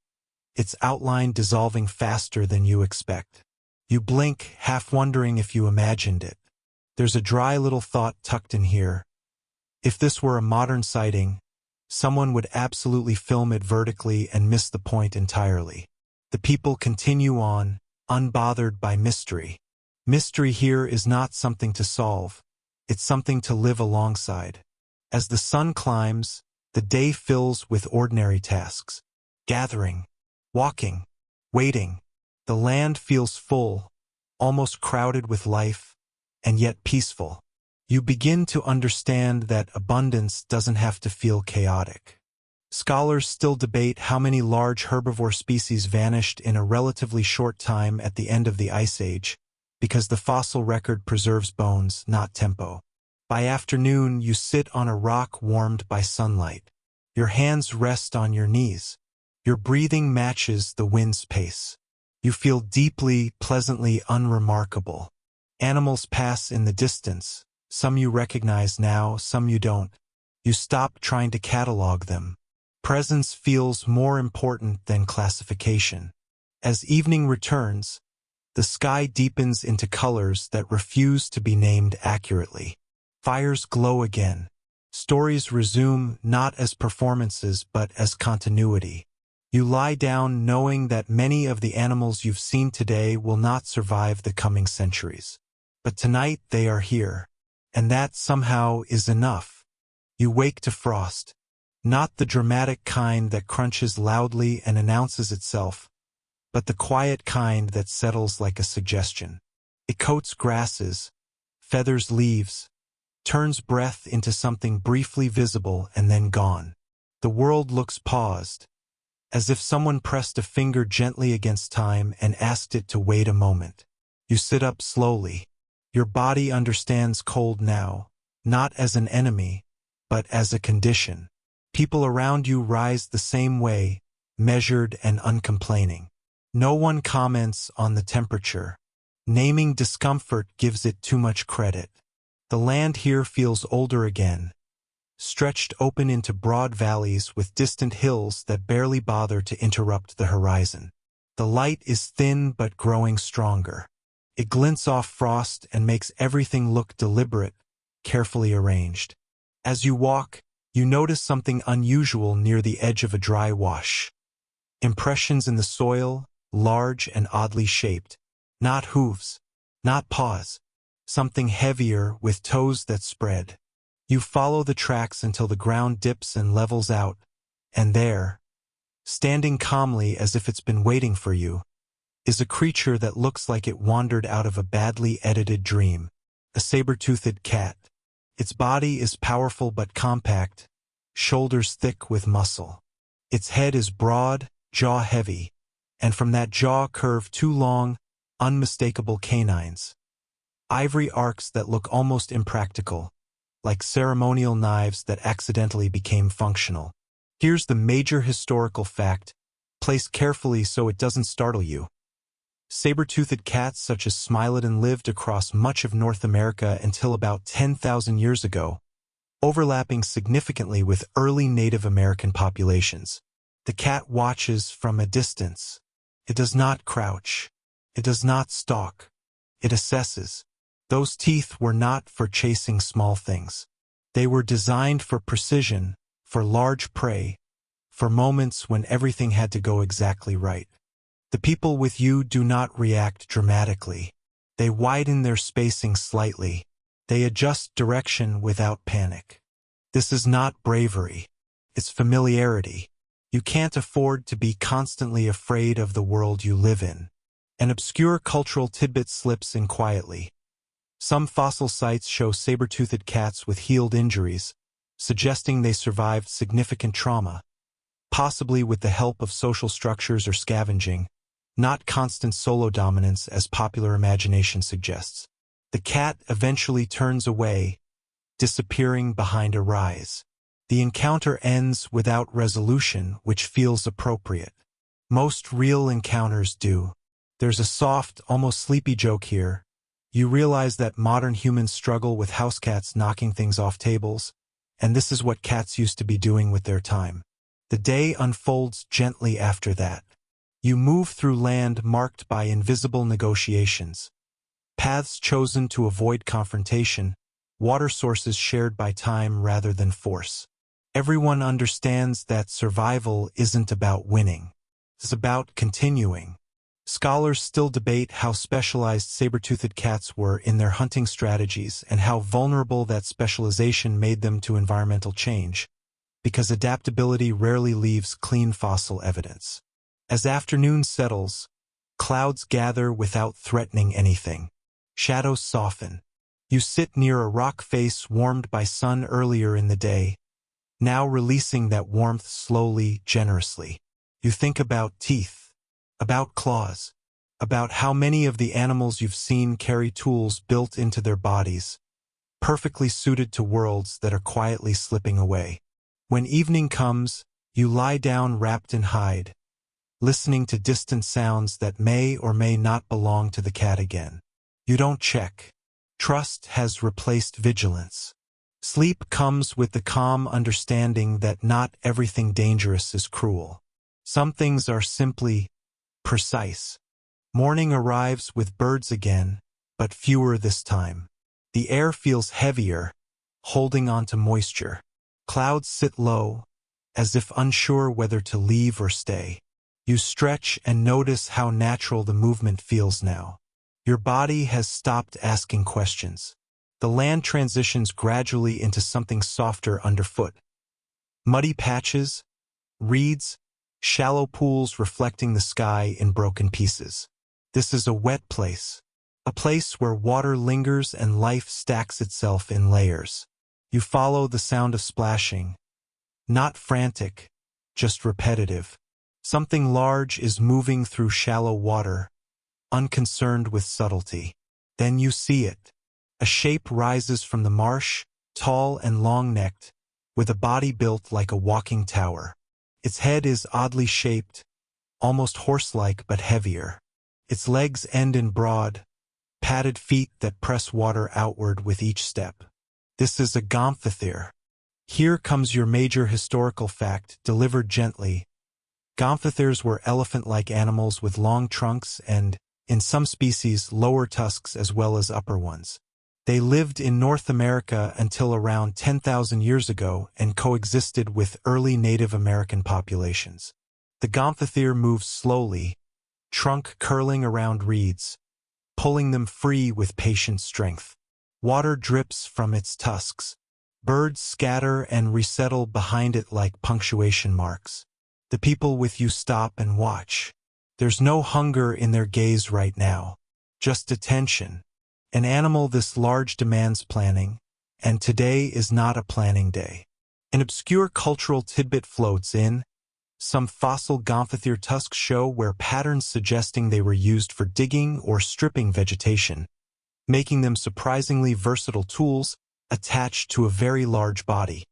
its outline dissolving faster than you expect. You blink, half wondering if you imagined it. There's a dry little thought tucked in here. If this were a modern sighting, someone would absolutely film it vertically and miss the point entirely. The people continue on, unbothered by mystery. Mystery here is not something to solve. It's something to live alongside. As the sun climbs, the day fills with ordinary tasks. Gathering, walking, waiting. The land feels full, almost crowded with life, and yet peaceful. You begin to understand that abundance doesn't have to feel chaotic. Scholars still debate how many large herbivore species vanished in a relatively short time at the end of the Ice Age, because the fossil record preserves bones, not tempo. By afternoon, you sit on a rock warmed by sunlight. Your hands rest on your knees. Your breathing matches the wind's pace. You feel deeply, pleasantly unremarkable. Animals pass in the distance. Some you recognize now, some you don't. You stop trying to catalog them. Presence feels more important than classification. As evening returns, the sky deepens into colors that refuse to be named accurately. Fires glow again. Stories resume not as performances but as continuity. You lie down knowing that many of the animals you've seen today will not survive the coming centuries. But tonight they are here, and that somehow is enough. You wake to frost. Not the dramatic kind that crunches loudly and announces itself, but the quiet kind that settles like a suggestion. It coats grasses, feathers leaves, turns breath into something briefly visible and then gone. The world looks paused, as if someone pressed a finger gently against time and asked it to wait a moment. You sit up slowly. Your body understands cold now, not as an enemy, but as a condition. People around you rise the same way, measured and uncomplaining. No one comments on the temperature. Naming discomfort gives it too much credit. The land here feels older again, stretched open into broad valleys with distant hills that barely bother to interrupt the horizon. The light is thin but growing stronger. It glints off frost and makes everything look deliberate, carefully arranged. As you walk, you notice something unusual near the edge of a dry wash. Impressions in the soil, large and oddly shaped. Not hooves, not paws. Something heavier with toes that spread. You follow the tracks until the ground dips and levels out, and there, standing calmly as if it's been waiting for you, is a creature that looks like it wandered out of a badly edited dream. A saber-toothed cat. Its body is powerful but compact, shoulders thick with muscle. Its head is broad, jaw heavy, and from that jaw curve two long, unmistakable canines. Ivory arcs that look almost impractical, like ceremonial knives that accidentally became functional. Here's the major historical fact, placed carefully so it doesn't startle you. Saber-toothed cats such as Smilodon lived across much of North America until about 10,000 years ago, overlapping significantly with early Native American populations. The cat watches from a distance. It does not crouch. It does not stalk. It assesses. Those teeth were not for chasing small things. They were designed for precision, for large prey, for moments when everything had to go exactly right. The people with you do not react dramatically. They widen their spacing slightly. They adjust direction without panic. This is not bravery. It's familiarity. You can't afford to be constantly afraid of the world you live in. An obscure cultural tidbit slips in quietly. Some fossil sites show saber-toothed cats with healed injuries, suggesting they survived significant trauma, possibly with the help of social structures or scavenging, not constant solo dominance as popular imagination suggests. The cat eventually turns away, disappearing behind a rise. The encounter ends without resolution, which feels appropriate. Most real encounters do. There's a soft, almost sleepy joke here. You realize that modern humans struggle with house cats knocking things off tables, and this is what cats used to be doing with their time. The day unfolds gently after that. You move through land marked by invisible negotiations. Paths chosen to avoid confrontation, water sources shared by time rather than force. Everyone understands that survival isn't about winning. It's about continuing. Scholars still debate how specialized saber-toothed cats were in their hunting strategies and how vulnerable that specialization made them to environmental change, because adaptability rarely leaves clean fossil evidence. As afternoon settles, clouds gather without threatening anything. Shadows soften. You sit near a rock face warmed by sun earlier in the day, now releasing that warmth slowly, generously. You think about teeth, about claws, about how many of the animals you've seen carry tools built into their bodies, perfectly suited to worlds that are quietly slipping away. When evening comes, you lie down wrapped in hide, listening to distant sounds that may or may not belong to the cat again. You don't check. Trust has replaced vigilance. Sleep comes with the calm understanding that not everything dangerous is cruel. Some things are simply precise. Morning arrives with birds again, but fewer this time. The air feels heavier, holding on to moisture. Clouds sit low, as if unsure whether to leave or stay. You stretch and notice how natural the movement feels now. Your body has stopped asking questions. The land transitions gradually into something softer underfoot. Muddy patches, reeds, shallow pools reflecting the sky in broken pieces. This is a wet place, a place where water lingers and life stacks itself in layers. You follow the sound of splashing, not frantic, just repetitive. Something large is moving through shallow water, unconcerned with subtlety. Then you see it. A shape rises from the marsh, tall and long-necked, with a body built like a walking tower. Its head is oddly shaped, almost horse-like but heavier. Its legs end in broad, padded feet that press water outward with each step. This is a gomphothere. Here comes your major historical fact, delivered gently. Gomphotheres were elephant-like animals with long trunks and, in some species, lower tusks as well as upper ones. They lived in North America until around 10,000 years ago and coexisted with early Native American populations. The gomphothere moves slowly, trunk curling around reeds, pulling them free with patient strength. Water drips from its tusks. Birds scatter and resettle behind it like punctuation marks. The people with you stop and watch. There's no hunger in their gaze right now, just attention. An animal this large demands planning, and today is not a planning day. An obscure cultural tidbit floats in. Some fossil gomphothere tusks show where patterns suggesting they were used for digging or stripping vegetation, making them surprisingly versatile tools attached to a very large body.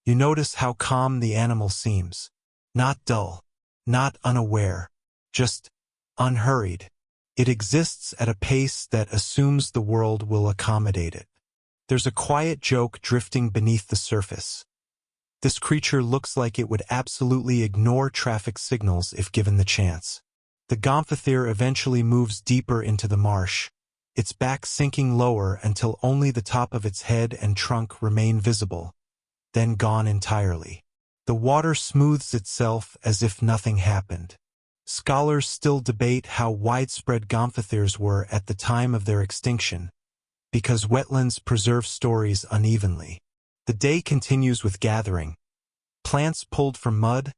You notice how calm the animal seems. Not dull, not unaware, just unhurried. It exists at a pace that assumes the world will accommodate it. There's a quiet joke drifting beneath the surface. This creature looks like it would absolutely ignore traffic signals if given the chance. The gomphothere eventually moves deeper into the marsh, its back sinking lower until only the top of its head and trunk remain visible, then gone entirely. The water smooths itself as if nothing happened. Scholars still debate how widespread gomphotheres were at the time of their extinction, because wetlands preserve stories unevenly. The day continues with gathering. Plants pulled from mud,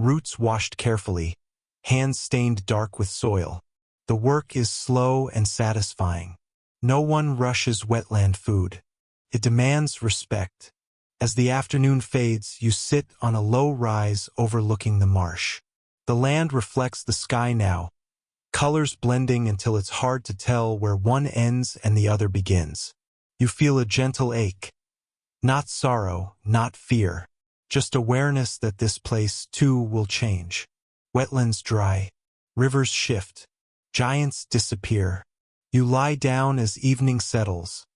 roots washed carefully, hands stained dark with soil. The work is slow and satisfying. No one rushes wetland food. It demands respect. As the afternoon fades, you sit on a low rise overlooking the marsh. The land reflects the sky now, colors blending until it's hard to tell where one ends and the other begins. You feel a gentle ache. Not sorrow, not fear. Just awareness that this place, too, will change. Wetlands dry. Rivers shift. Giants disappear. You lie down as evening settles.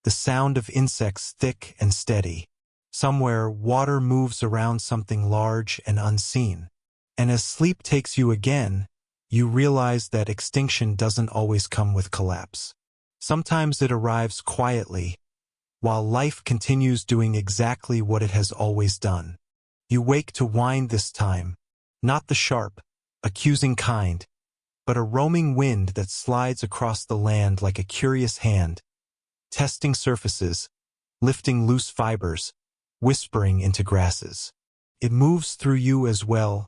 The sound of insects thick and steady. Somewhere, water moves around something large and unseen. And as sleep takes you again, you realize that extinction doesn't always come with collapse. Sometimes it arrives quietly, while life continues doing exactly what it has always done. You wake to wind this time, not the sharp, accusing kind, but a roaming wind that slides across the land like a curious hand, testing surfaces, lifting loose fibers, whispering into grasses. It moves through you as well,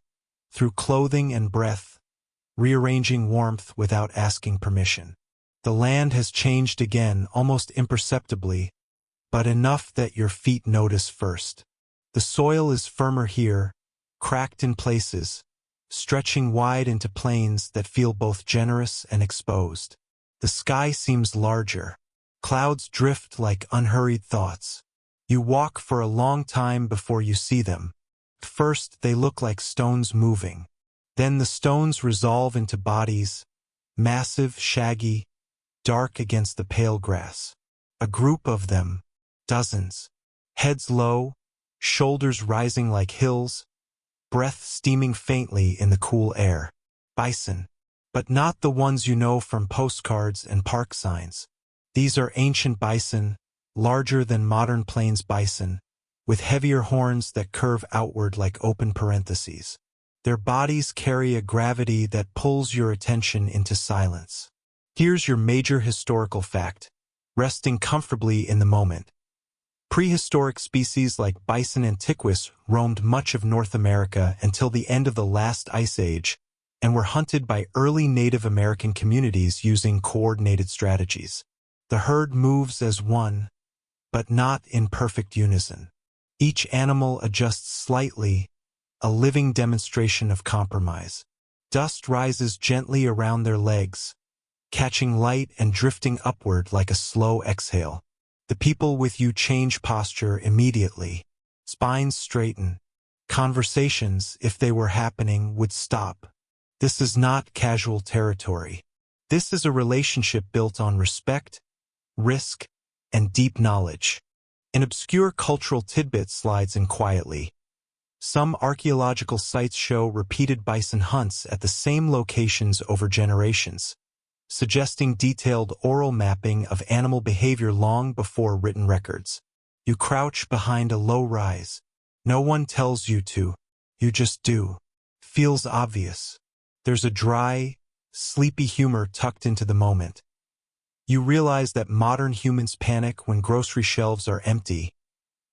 through clothing and breath, rearranging warmth without asking permission. The land has changed again, almost imperceptibly, but enough that your feet notice first. The soil is firmer here, cracked in places, stretching wide into plains that feel both generous and exposed. The sky seems larger. Clouds drift like unhurried thoughts. You walk for a long time before you see them. First, they look like stones moving. Then the stones resolve into bodies, massive, shaggy, dark against the pale grass. A group of them, dozens, heads low, shoulders rising like hills, breath steaming faintly in the cool air. Bison. But not the ones you know from postcards and park signs. These are ancient bison, larger than modern plains bison, with heavier horns that curve outward like open parentheses. Their bodies carry a gravity that pulls your attention into silence. Here's your major historical fact, resting comfortably in the moment. Prehistoric species like Bison antiquus roamed much of North America until the end of the last ice age, and were hunted by early Native American communities using coordinated strategies. The herd moves as one, but not in perfect unison. Each animal adjusts slightly, a living demonstration of compromise. Dust rises gently around their legs, catching light and drifting upward like a slow exhale. The people with you change posture immediately. Spines straighten. Conversations, if they were happening, would stop. This is not casual territory. This is a relationship built on respect, risk, and deep knowledge. An obscure cultural tidbit slides in quietly. Some archaeological sites show repeated bison hunts at the same locations over generations, suggesting detailed oral mapping of animal behavior long before written records. You crouch behind a low rise. No one tells you to. You just do. Feels obvious. There's a dry, sleepy humor tucked into the moment. You realize that modern humans panic when grocery shelves are empty,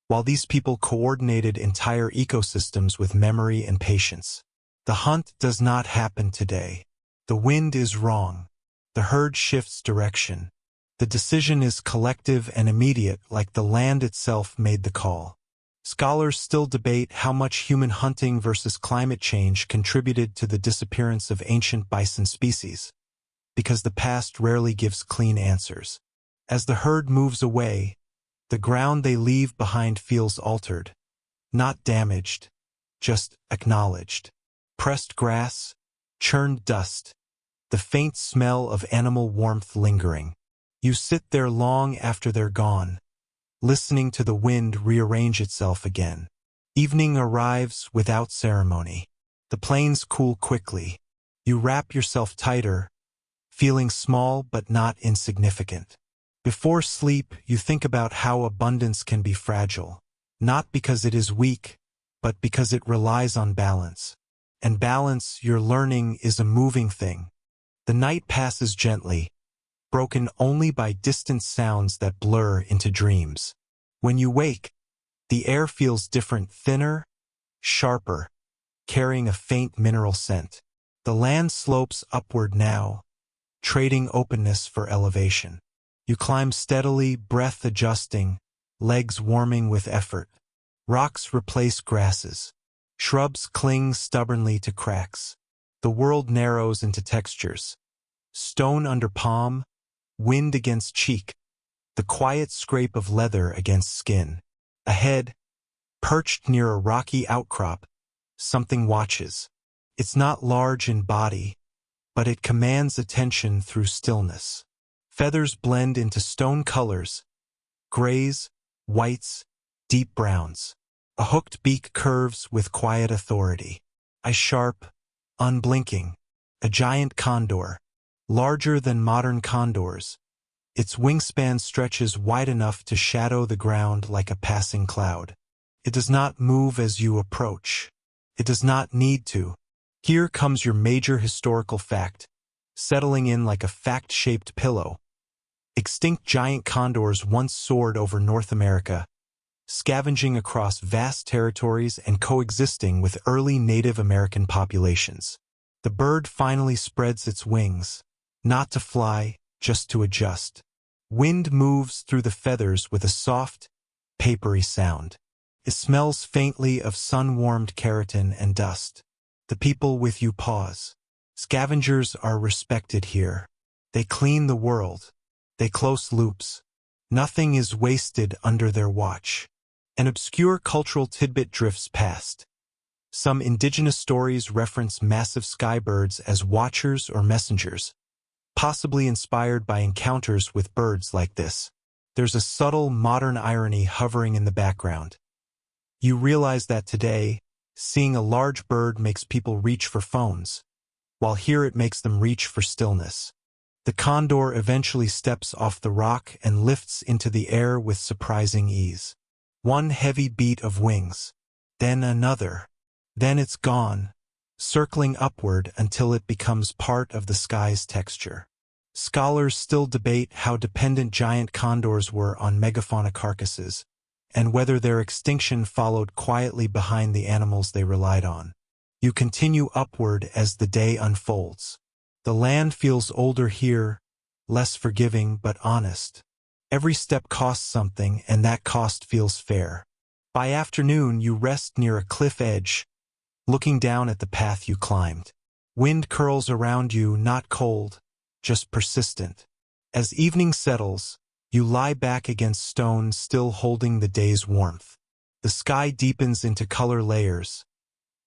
while these people coordinated entire ecosystems with memory and patience. The hunt does not happen today. The wind is wrong. The herd shifts direction. The decision is collective and immediate, like the land itself made the call. Scholars still debate how much human hunting versus climate change contributed to the disappearance of ancient bison species, because the past rarely gives clean answers. As the herd moves away, the ground they leave behind feels altered, not damaged, just acknowledged. Pressed grass, churned dust, the faint smell of animal warmth lingering. You sit there long after they're gone, listening to the wind rearrange itself again. Evening arrives without ceremony. The plains cool quickly. You wrap yourself tighter, feeling small but not insignificant. Before sleep, you think about how abundance can be fragile, not because it is weak, but because it relies on balance. And balance, you're learning, is a moving thing. The night passes gently, broken only by distant sounds that blur into dreams. When you wake, the air feels different, thinner, sharper, carrying a faint mineral scent. The land slopes upward now, trading openness for elevation. You climb steadily, breath adjusting, legs warming with effort. Rocks replace grasses. Shrubs cling stubbornly to cracks. The world narrows into textures. Stone under palm, wind against cheek, the quiet scrape of leather against skin. Ahead, perched near a rocky outcrop, something watches. It's not large in body, but it commands attention through stillness. Feathers blend into stone colors, grays, whites, deep browns. A hooked beak curves with quiet authority. Eyes sharp, unblinking. A giant condor, larger than modern condors. Its wingspan stretches wide enough to shadow the ground like a passing cloud. It does not move as you approach. It does not need to. Here comes your major historical fact, settling in like a fact-shaped pillow. Extinct giant condors once soared over North America, scavenging across vast territories and coexisting with early Native American populations. The bird finally spreads its wings, not to fly, just to adjust. Wind moves through the feathers with a soft, papery sound. It smells faintly of sun-warmed keratin and dust. The people with you pause. Scavengers are respected here. They clean the world. They close loops. Nothing is wasted under their watch. An obscure cultural tidbit drifts past. Some indigenous stories reference massive skybirds as watchers or messengers, possibly inspired by encounters with birds like this. There's a subtle modern irony hovering in the background. You realize that today, seeing a large bird makes people reach for phones, while here it makes them reach for stillness. The condor eventually steps off the rock and lifts into the air with surprising ease. One heavy beat of wings, then another. Then it's gone, circling upward until it becomes part of the sky's texture. Scholars still debate how dependent giant condors were on megafauna carcasses, and whether their extinction followed quietly behind the animals they relied on. You continue upward as the day unfolds. The land feels older here, less forgiving but honest. Every step costs something, and that cost feels fair. By afternoon, you rest near a cliff edge, looking down at the path you climbed. Wind curls around you, not cold, just persistent. As evening settles, you lie back against stone, still holding the day's warmth. The sky deepens into color layers.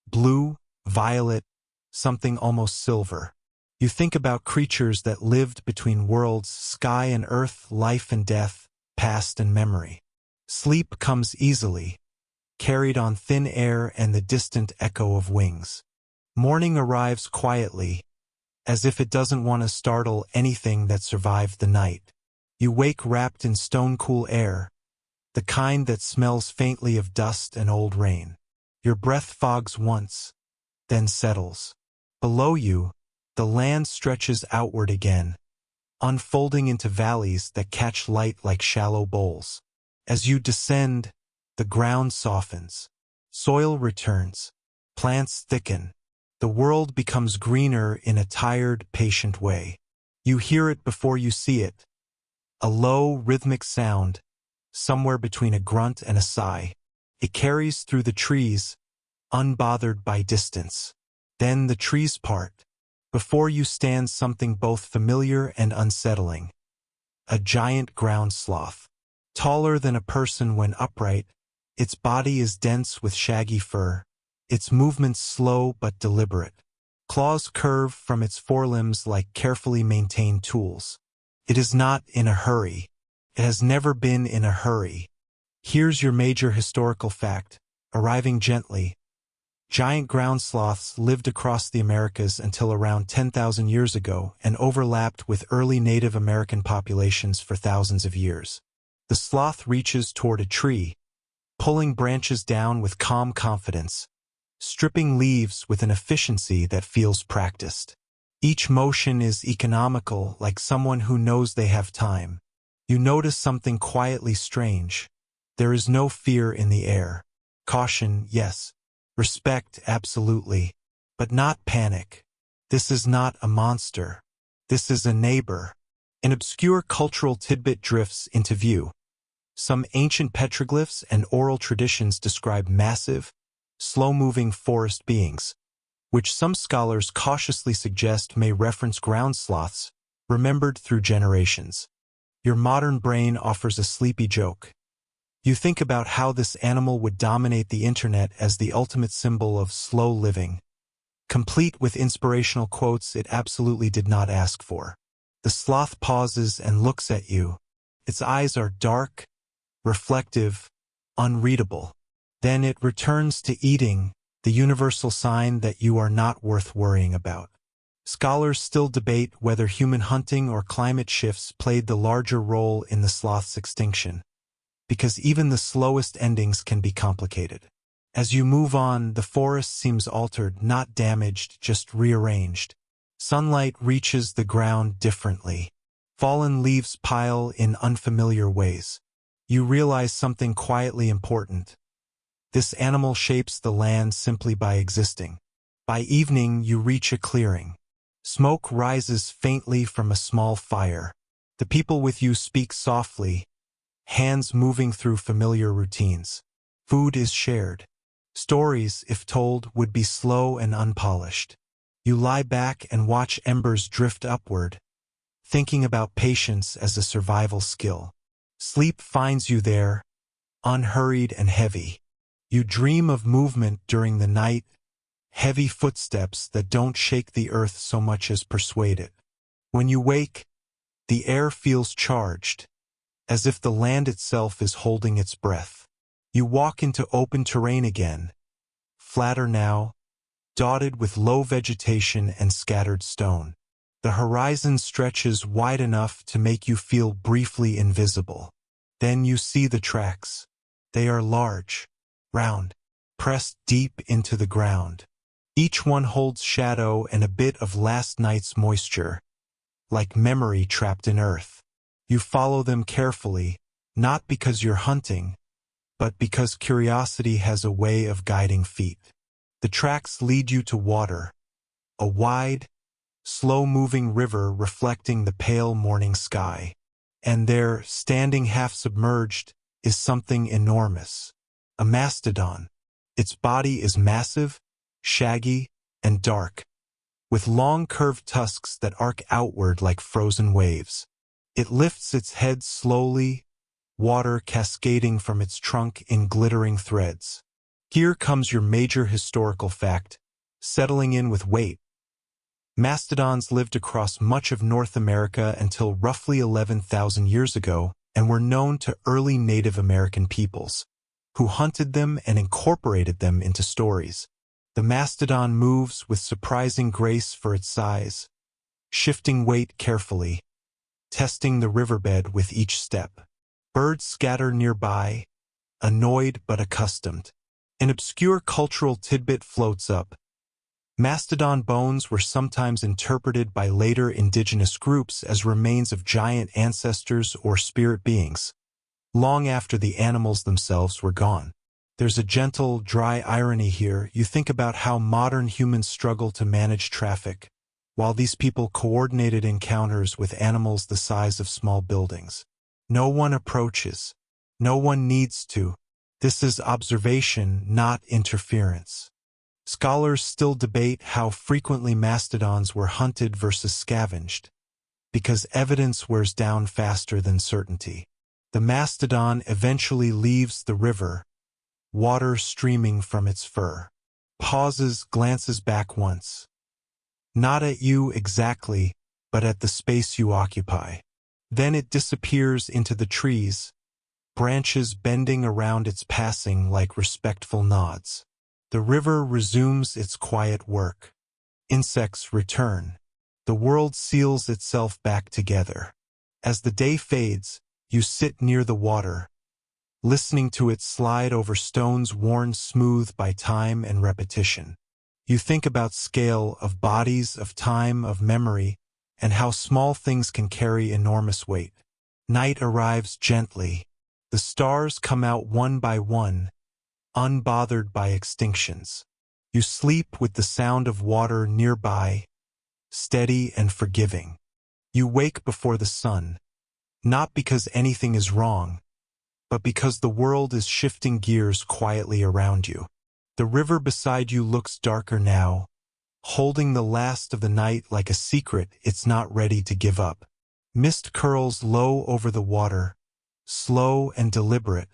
Blue, violet, something almost silver. You think about creatures that lived between worlds, sky and earth, life and death, past and memory. Sleep comes easily, carried on thin air and the distant echo of wings. Morning arrives quietly, as if it doesn't want to startle anything that survived the night. You wake wrapped in stone-cool air, the kind that smells faintly of dust and old rain. Your breath fogs once, then settles. Below you, the land stretches outward again, unfolding into valleys that catch light like shallow bowls. As you descend, the ground softens. Soil returns. Plants thicken. The world becomes greener in a tired, patient way. You hear it before you see it. A low, rhythmic sound, somewhere between a grunt and a sigh. It carries through the trees, unbothered by distance. Then the trees part. Before you stands something both familiar and unsettling. A giant ground sloth. Taller than a person when upright, its body is dense with shaggy fur, its movements slow but deliberate. Claws curve from its forelimbs like carefully maintained tools. It is not in a hurry. It has never been in a hurry. Here's your major historical fact, arriving gently. Giant ground sloths lived across the Americas until around 10,000 years ago and overlapped with early Native American populations for thousands of years. The sloth reaches toward a tree, pulling branches down with calm confidence, stripping leaves with an efficiency that feels practiced. Each motion is economical, like someone who knows they have time. You notice something quietly strange. There is no fear in the air. Caution, yes. Respect, absolutely. But not panic. This is not a monster. This is a neighbor. An obscure cultural tidbit drifts into view. Some ancient petroglyphs and oral traditions describe massive, slow-moving forest beings, which some scholars cautiously suggest may reference ground sloths, remembered through generations. Your modern brain offers a sleepy joke. You think about how this animal would dominate the internet as the ultimate symbol of slow living, complete with inspirational quotes it absolutely did not ask for. The sloth pauses and looks at you. Its eyes are dark, reflective, unreadable. Then it returns to eating, the universal sign that you are not worth worrying about. Scholars still debate whether human hunting or climate shifts played the larger role in the sloth's extinction, because even the slowest endings can be complicated. As you move on, the forest seems altered, not damaged, just rearranged. Sunlight reaches the ground differently. Fallen leaves pile in unfamiliar ways. You realize something quietly important. This animal shapes the land simply by existing. By evening, you reach a clearing. Smoke rises faintly from a small fire. The people with you speak softly, hands moving through familiar routines. Food is shared. Stories, if told, would be slow and unpolished. You lie back and watch embers drift upward, thinking about patience as a survival skill. Sleep finds you there, unhurried and heavy. You dream of movement during the night, heavy footsteps that don't shake the earth so much as persuade it. When you wake, the air feels charged, as if the land itself is holding its breath. You walk into open terrain again, flatter now, dotted with low vegetation and scattered stone. The horizon stretches wide enough to make you feel briefly invisible. Then you see the tracks. They are large, round, pressed deep into the ground. Each one holds shadow and a bit of last night's moisture, like memory trapped in earth. You follow them carefully, not because you're hunting, but because curiosity has a way of guiding feet. The tracks lead you to water, a wide, slow-moving river reflecting the pale morning sky. And there, standing half-submerged, is something enormous. A mastodon. Its body is massive, shaggy, and dark, with long curved tusks that arc outward like frozen waves. It lifts its head slowly, water cascading from its trunk in glittering threads. Here comes your major historical fact, settling in with weight. Mastodons lived across much of North America until roughly 11,000 years ago and were known to early Native American peoples, who hunted them and incorporated them into stories. The mastodon moves with surprising grace for its size, shifting weight carefully, testing the riverbed with each step. Birds scatter nearby, annoyed but accustomed. An obscure cultural tidbit floats up. Mastodon bones were sometimes interpreted by later indigenous groups as remains of giant ancestors or spirit beings, long after the animals themselves were gone. There's a gentle, dry irony here. You think about how modern humans struggle to manage traffic, while these people coordinated encounters with animals the size of small buildings. No one approaches. No one needs to. This is observation, not interference. Scholars still debate how frequently mastodons were hunted versus scavenged, because evidence wears down faster than certainty. The mastodon eventually leaves the river, water streaming from its fur. Pauses, glances back once. Not at you exactly, but at the space you occupy. Then it disappears into the trees, branches bending around its passing like respectful nods. The river resumes its quiet work. Insects return. The world seals itself back together. As the day fades, you sit near the water, listening to it slide over stones worn smooth by time and repetition. You think about scale of bodies, of time, of memory, and how small things can carry enormous weight. Night arrives gently. The stars come out one by one, unbothered by extinctions. You sleep with the sound of water nearby, steady and forgiving. You wake before the sun, not because anything is wrong, but because the world is shifting gears quietly around you. The river beside you looks darker now, holding the last of the night like a secret it's not ready to give up. Mist curls low over the water, slow and deliberate,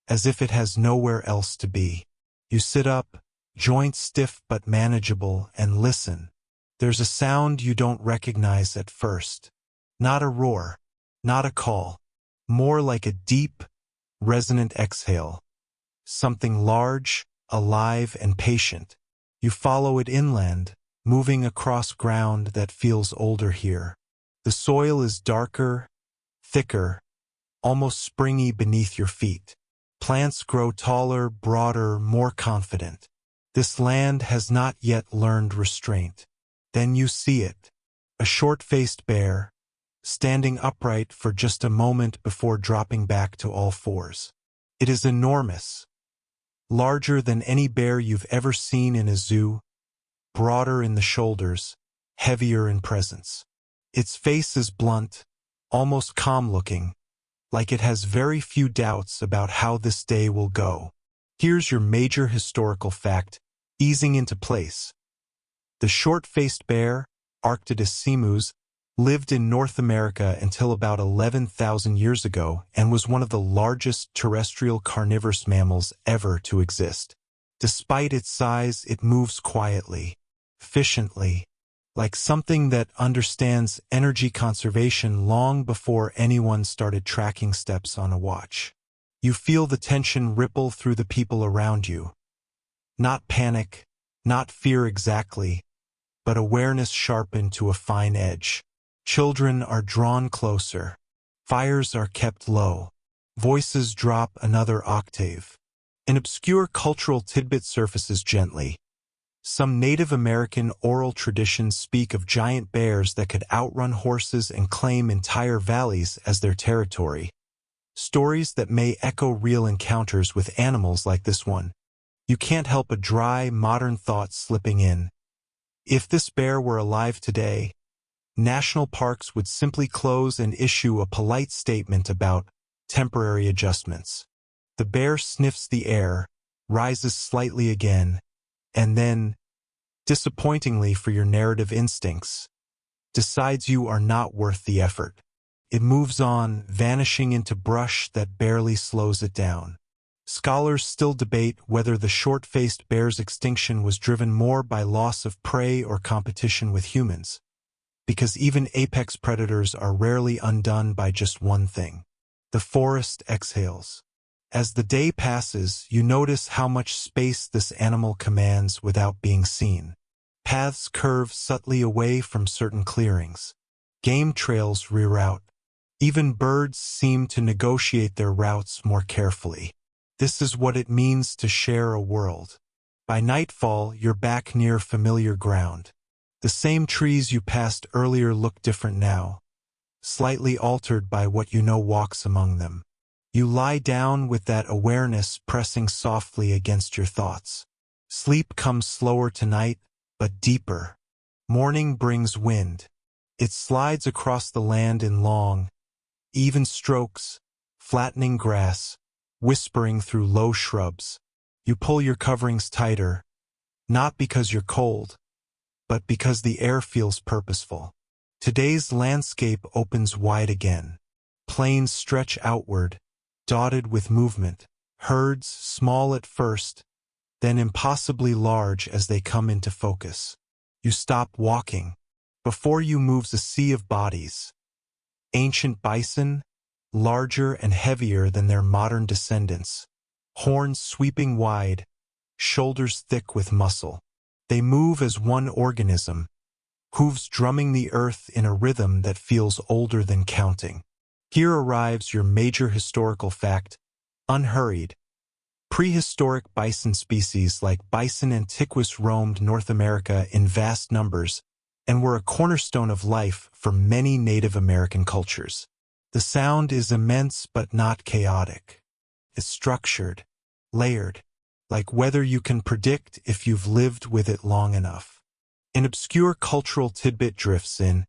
as if it has nowhere else to be. You sit up, joints stiff but manageable, and listen. There's a sound you don't recognize at first. Not a roar, not a call, more like a deep, resonant exhale. Something large, alive, and patient. You follow it inland, moving across ground that feels older here. The soil is darker, thicker, almost springy beneath your feet. Plants grow taller, broader, more confident. This land has not yet learned restraint. Then you see it, a short-faced bear, standing upright for just a moment before dropping back to all fours. It is enormous, larger than any bear you've ever seen in a zoo, broader in the shoulders, heavier in presence. Its face is blunt, almost calm-looking, like it has very few doubts about how this day will go. Here's your major historical fact, easing into place. The short-faced bear, Arctodus simus, lived in North America until about 11,000 years ago and was one of the largest terrestrial carnivorous mammals ever to exist. Despite its size, it moves quietly, efficiently, like something that understands energy conservation long before anyone started tracking steps on a watch. You feel the tension ripple through the people around you. Not panic, not fear exactly, but awareness sharpened to a fine edge. Children are drawn closer. Fires are kept low. Voices drop another octave. An obscure cultural tidbit surfaces gently. Some Native American oral traditions speak of giant bears that could outrun horses and claim entire valleys as their territory. Stories that may echo real encounters with animals like this one. You can't help a dry, modern thought slipping in. If this bear were alive today, national parks would simply close and issue a polite statement about temporary adjustments. The bear sniffs the air, rises slightly again, and then, disappointingly for your narrative instincts, decides you are not worth the effort. It moves on, vanishing into brush that barely slows it down. Scholars still debate whether the short-faced bear's extinction was driven more by loss of prey or competition with humans, because even apex predators are rarely undone by just one thing. The forest exhales. As the day passes, you notice how much space this animal commands without being seen. Paths curve subtly away from certain clearings. Game trails reroute. Even birds seem to negotiate their routes more carefully. This is what it means to share a world. By nightfall, you're back near familiar ground. The same trees you passed earlier look different now, slightly altered by what you know walks among them. You lie down with that awareness pressing softly against your thoughts. Sleep comes slower tonight, but deeper. Morning brings wind. It slides across the land in long, even strokes, flattening grass, whispering through low shrubs. You pull your coverings tighter, not because you're cold, but because the air feels purposeful. Today's landscape opens wide again. Plains stretch outward, dotted with movement. Herds, small at first, then impossibly large as they come into focus. You stop walking. Before you moves a sea of bodies. Ancient bison, larger and heavier than their modern descendants. Horns sweeping wide, shoulders thick with muscle. They move as one organism, hooves drumming the earth in a rhythm that feels older than counting. Here arrives your major historical fact, unhurried. Prehistoric bison species like Bison antiquus roamed North America in vast numbers and were a cornerstone of life for many Native American cultures. The sound is immense but not chaotic. It's structured, layered, like weather you can predict if you've lived with it long enough. An obscure cultural tidbit drifts in.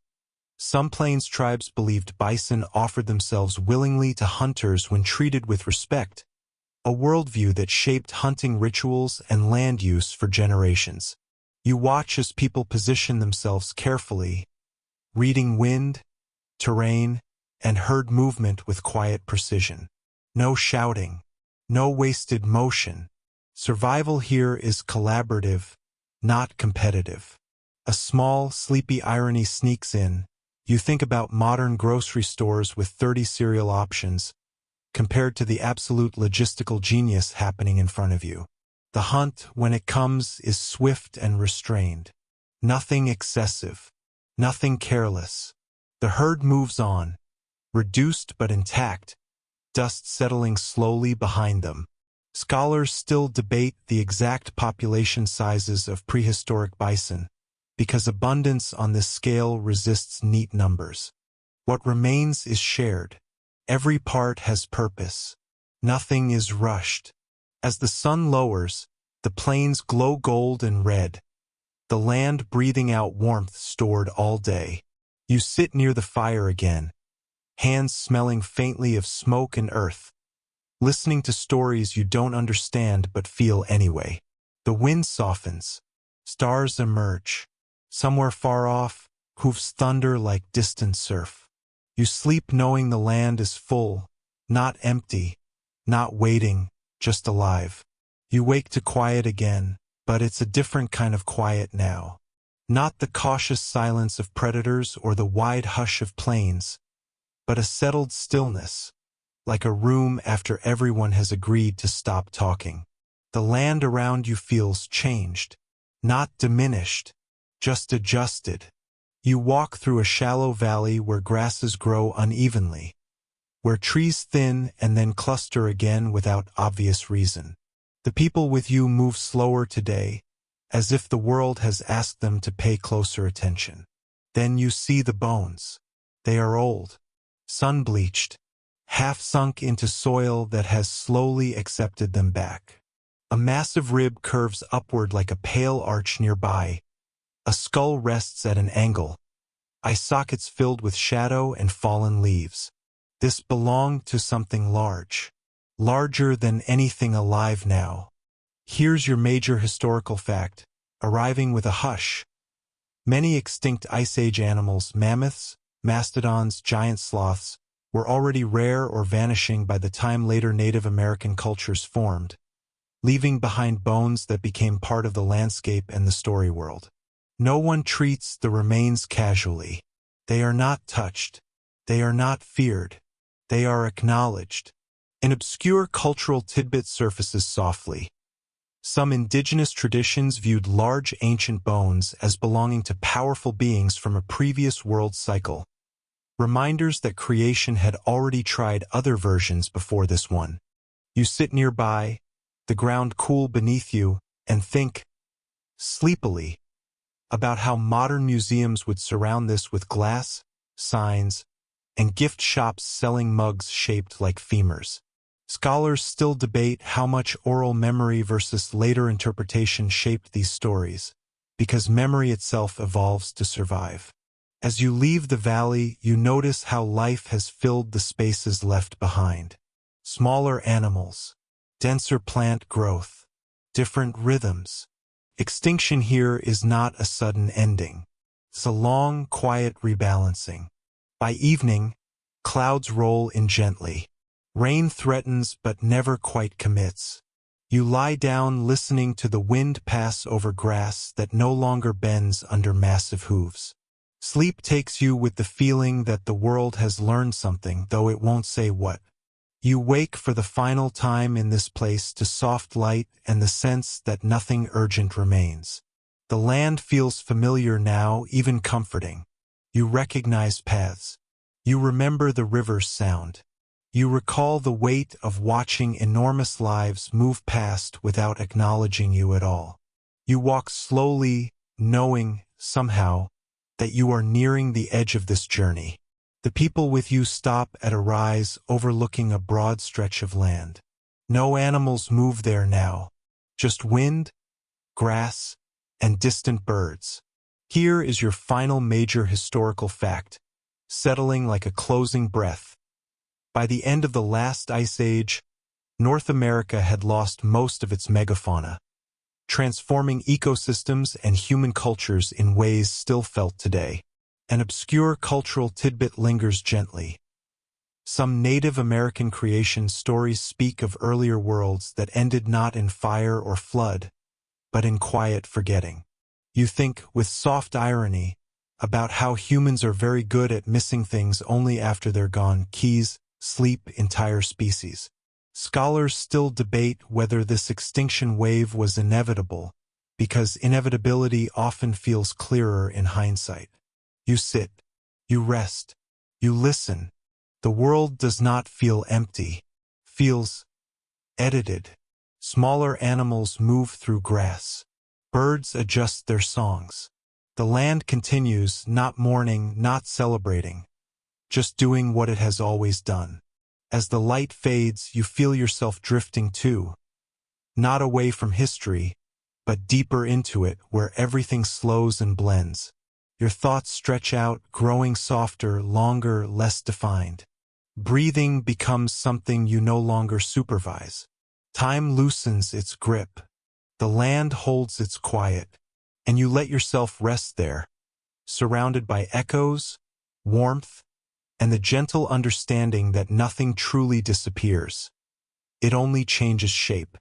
Some Plains tribes believed bison offered themselves willingly to hunters when treated with respect, a worldview that shaped hunting rituals and land use for generations. You watch as people position themselves carefully, reading wind, terrain, and herd movement with quiet precision. No shouting, no wasted motion. Survival here is collaborative, not competitive. A small, sleepy irony sneaks in. You think about modern grocery stores with 30 cereal options, compared to the absolute logistical genius happening in front of you. The hunt, when it comes, is swift and restrained. Nothing excessive, nothing careless. The herd moves on, reduced but intact, dust settling slowly behind them. Scholars still debate the exact population sizes of prehistoric bison, because abundance on this scale resists neat numbers. What remains is shared. Every part has purpose. Nothing is rushed. As the sun lowers, the plains glow gold and red, the land breathing out warmth stored all day. You sit near the fire again, hands smelling faintly of smoke and earth, listening to stories you don't understand but feel anyway. The wind softens. Stars emerge. Somewhere far off, hoofs thunder like distant surf. You sleep knowing the land is full, not empty, not waiting, just alive. You wake to quiet again, but it's a different kind of quiet now. Not the cautious silence of predators or the wide hush of plains, but a settled stillness, like a room after everyone has agreed to stop talking. The land around you feels changed, not diminished, just adjusted. You walk through a shallow valley where grasses grow unevenly, where trees thin and then cluster again without obvious reason. The people with you move slower today, as if the world has asked them to pay closer attention. Then you see the bones. They are old, sun-bleached, half sunk into soil that has slowly accepted them back. A massive rib curves upward like a pale arch nearby. A skull rests at an angle, eye sockets filled with shadow and fallen leaves. This belonged to something large, larger than anything alive now. Here's your major historical fact, arriving with a hush. Many extinct Ice Age animals, mammoths, mastodons, giant sloths, were already rare or vanishing by the time later Native American cultures formed, leaving behind bones that became part of the landscape and the story world. No one treats the remains casually. They are not touched. They are not feared. They are acknowledged. An obscure cultural tidbit surfaces softly. Some indigenous traditions viewed large ancient bones as belonging to powerful beings from a previous world cycle, reminders that creation had already tried other versions before this one. You sit nearby, the ground cool beneath you, and think, sleepily, about how modern museums would surround this with glass, signs, and gift shops selling mugs shaped like femurs. Scholars still debate how much oral memory versus later interpretation shaped these stories, because memory itself evolves to survive. As you leave the valley, you notice how life has filled the spaces left behind. Smaller animals, denser plant growth, different rhythms. Extinction here is not a sudden ending. It's a long, quiet rebalancing. By evening, clouds roll in gently. Rain threatens but never quite commits. You lie down listening to the wind pass over grass that no longer bends under massive hooves. Sleep takes you with the feeling that the world has learned something, though it won't say what. You wake for the final time in this place to soft light and the sense that nothing urgent remains. The land feels familiar now, even comforting. You recognize paths. You remember the river's sound. You recall the weight of watching enormous lives move past without acknowledging you at all. You walk slowly, knowing, somehow, that you are nearing the edge of this journey. The people with you stop at a rise overlooking a broad stretch of land. No animals move there now, just wind, grass, and distant birds. Here is your final major historical fact, settling like a closing breath. By the end of the last ice age, North America had lost most of its megafauna, transforming ecosystems and human cultures in ways still felt today. An obscure cultural tidbit lingers gently. Some Native American creation stories speak of earlier worlds that ended not in fire or flood, but in quiet forgetting. You think, with soft irony, about how humans are very good at missing things only after they're gone. Keys, sleep, entire species. Scholars still debate whether this extinction wave was inevitable, because inevitability often feels clearer in hindsight. You sit, you rest, you listen. The world does not feel empty, feels edited. Smaller animals move through grass. Birds adjust their songs. The land continues, not mourning, not celebrating, just doing what it has always done. As the light fades, you feel yourself drifting too, not away from history, but deeper into it, where everything slows and blends. Your thoughts stretch out, growing softer, longer, less defined. Breathing becomes something you no longer supervise. Time loosens its grip. The land holds its quiet, and you let yourself rest there, surrounded by echoes, warmth, and the gentle understanding that nothing truly disappears. It only changes shape.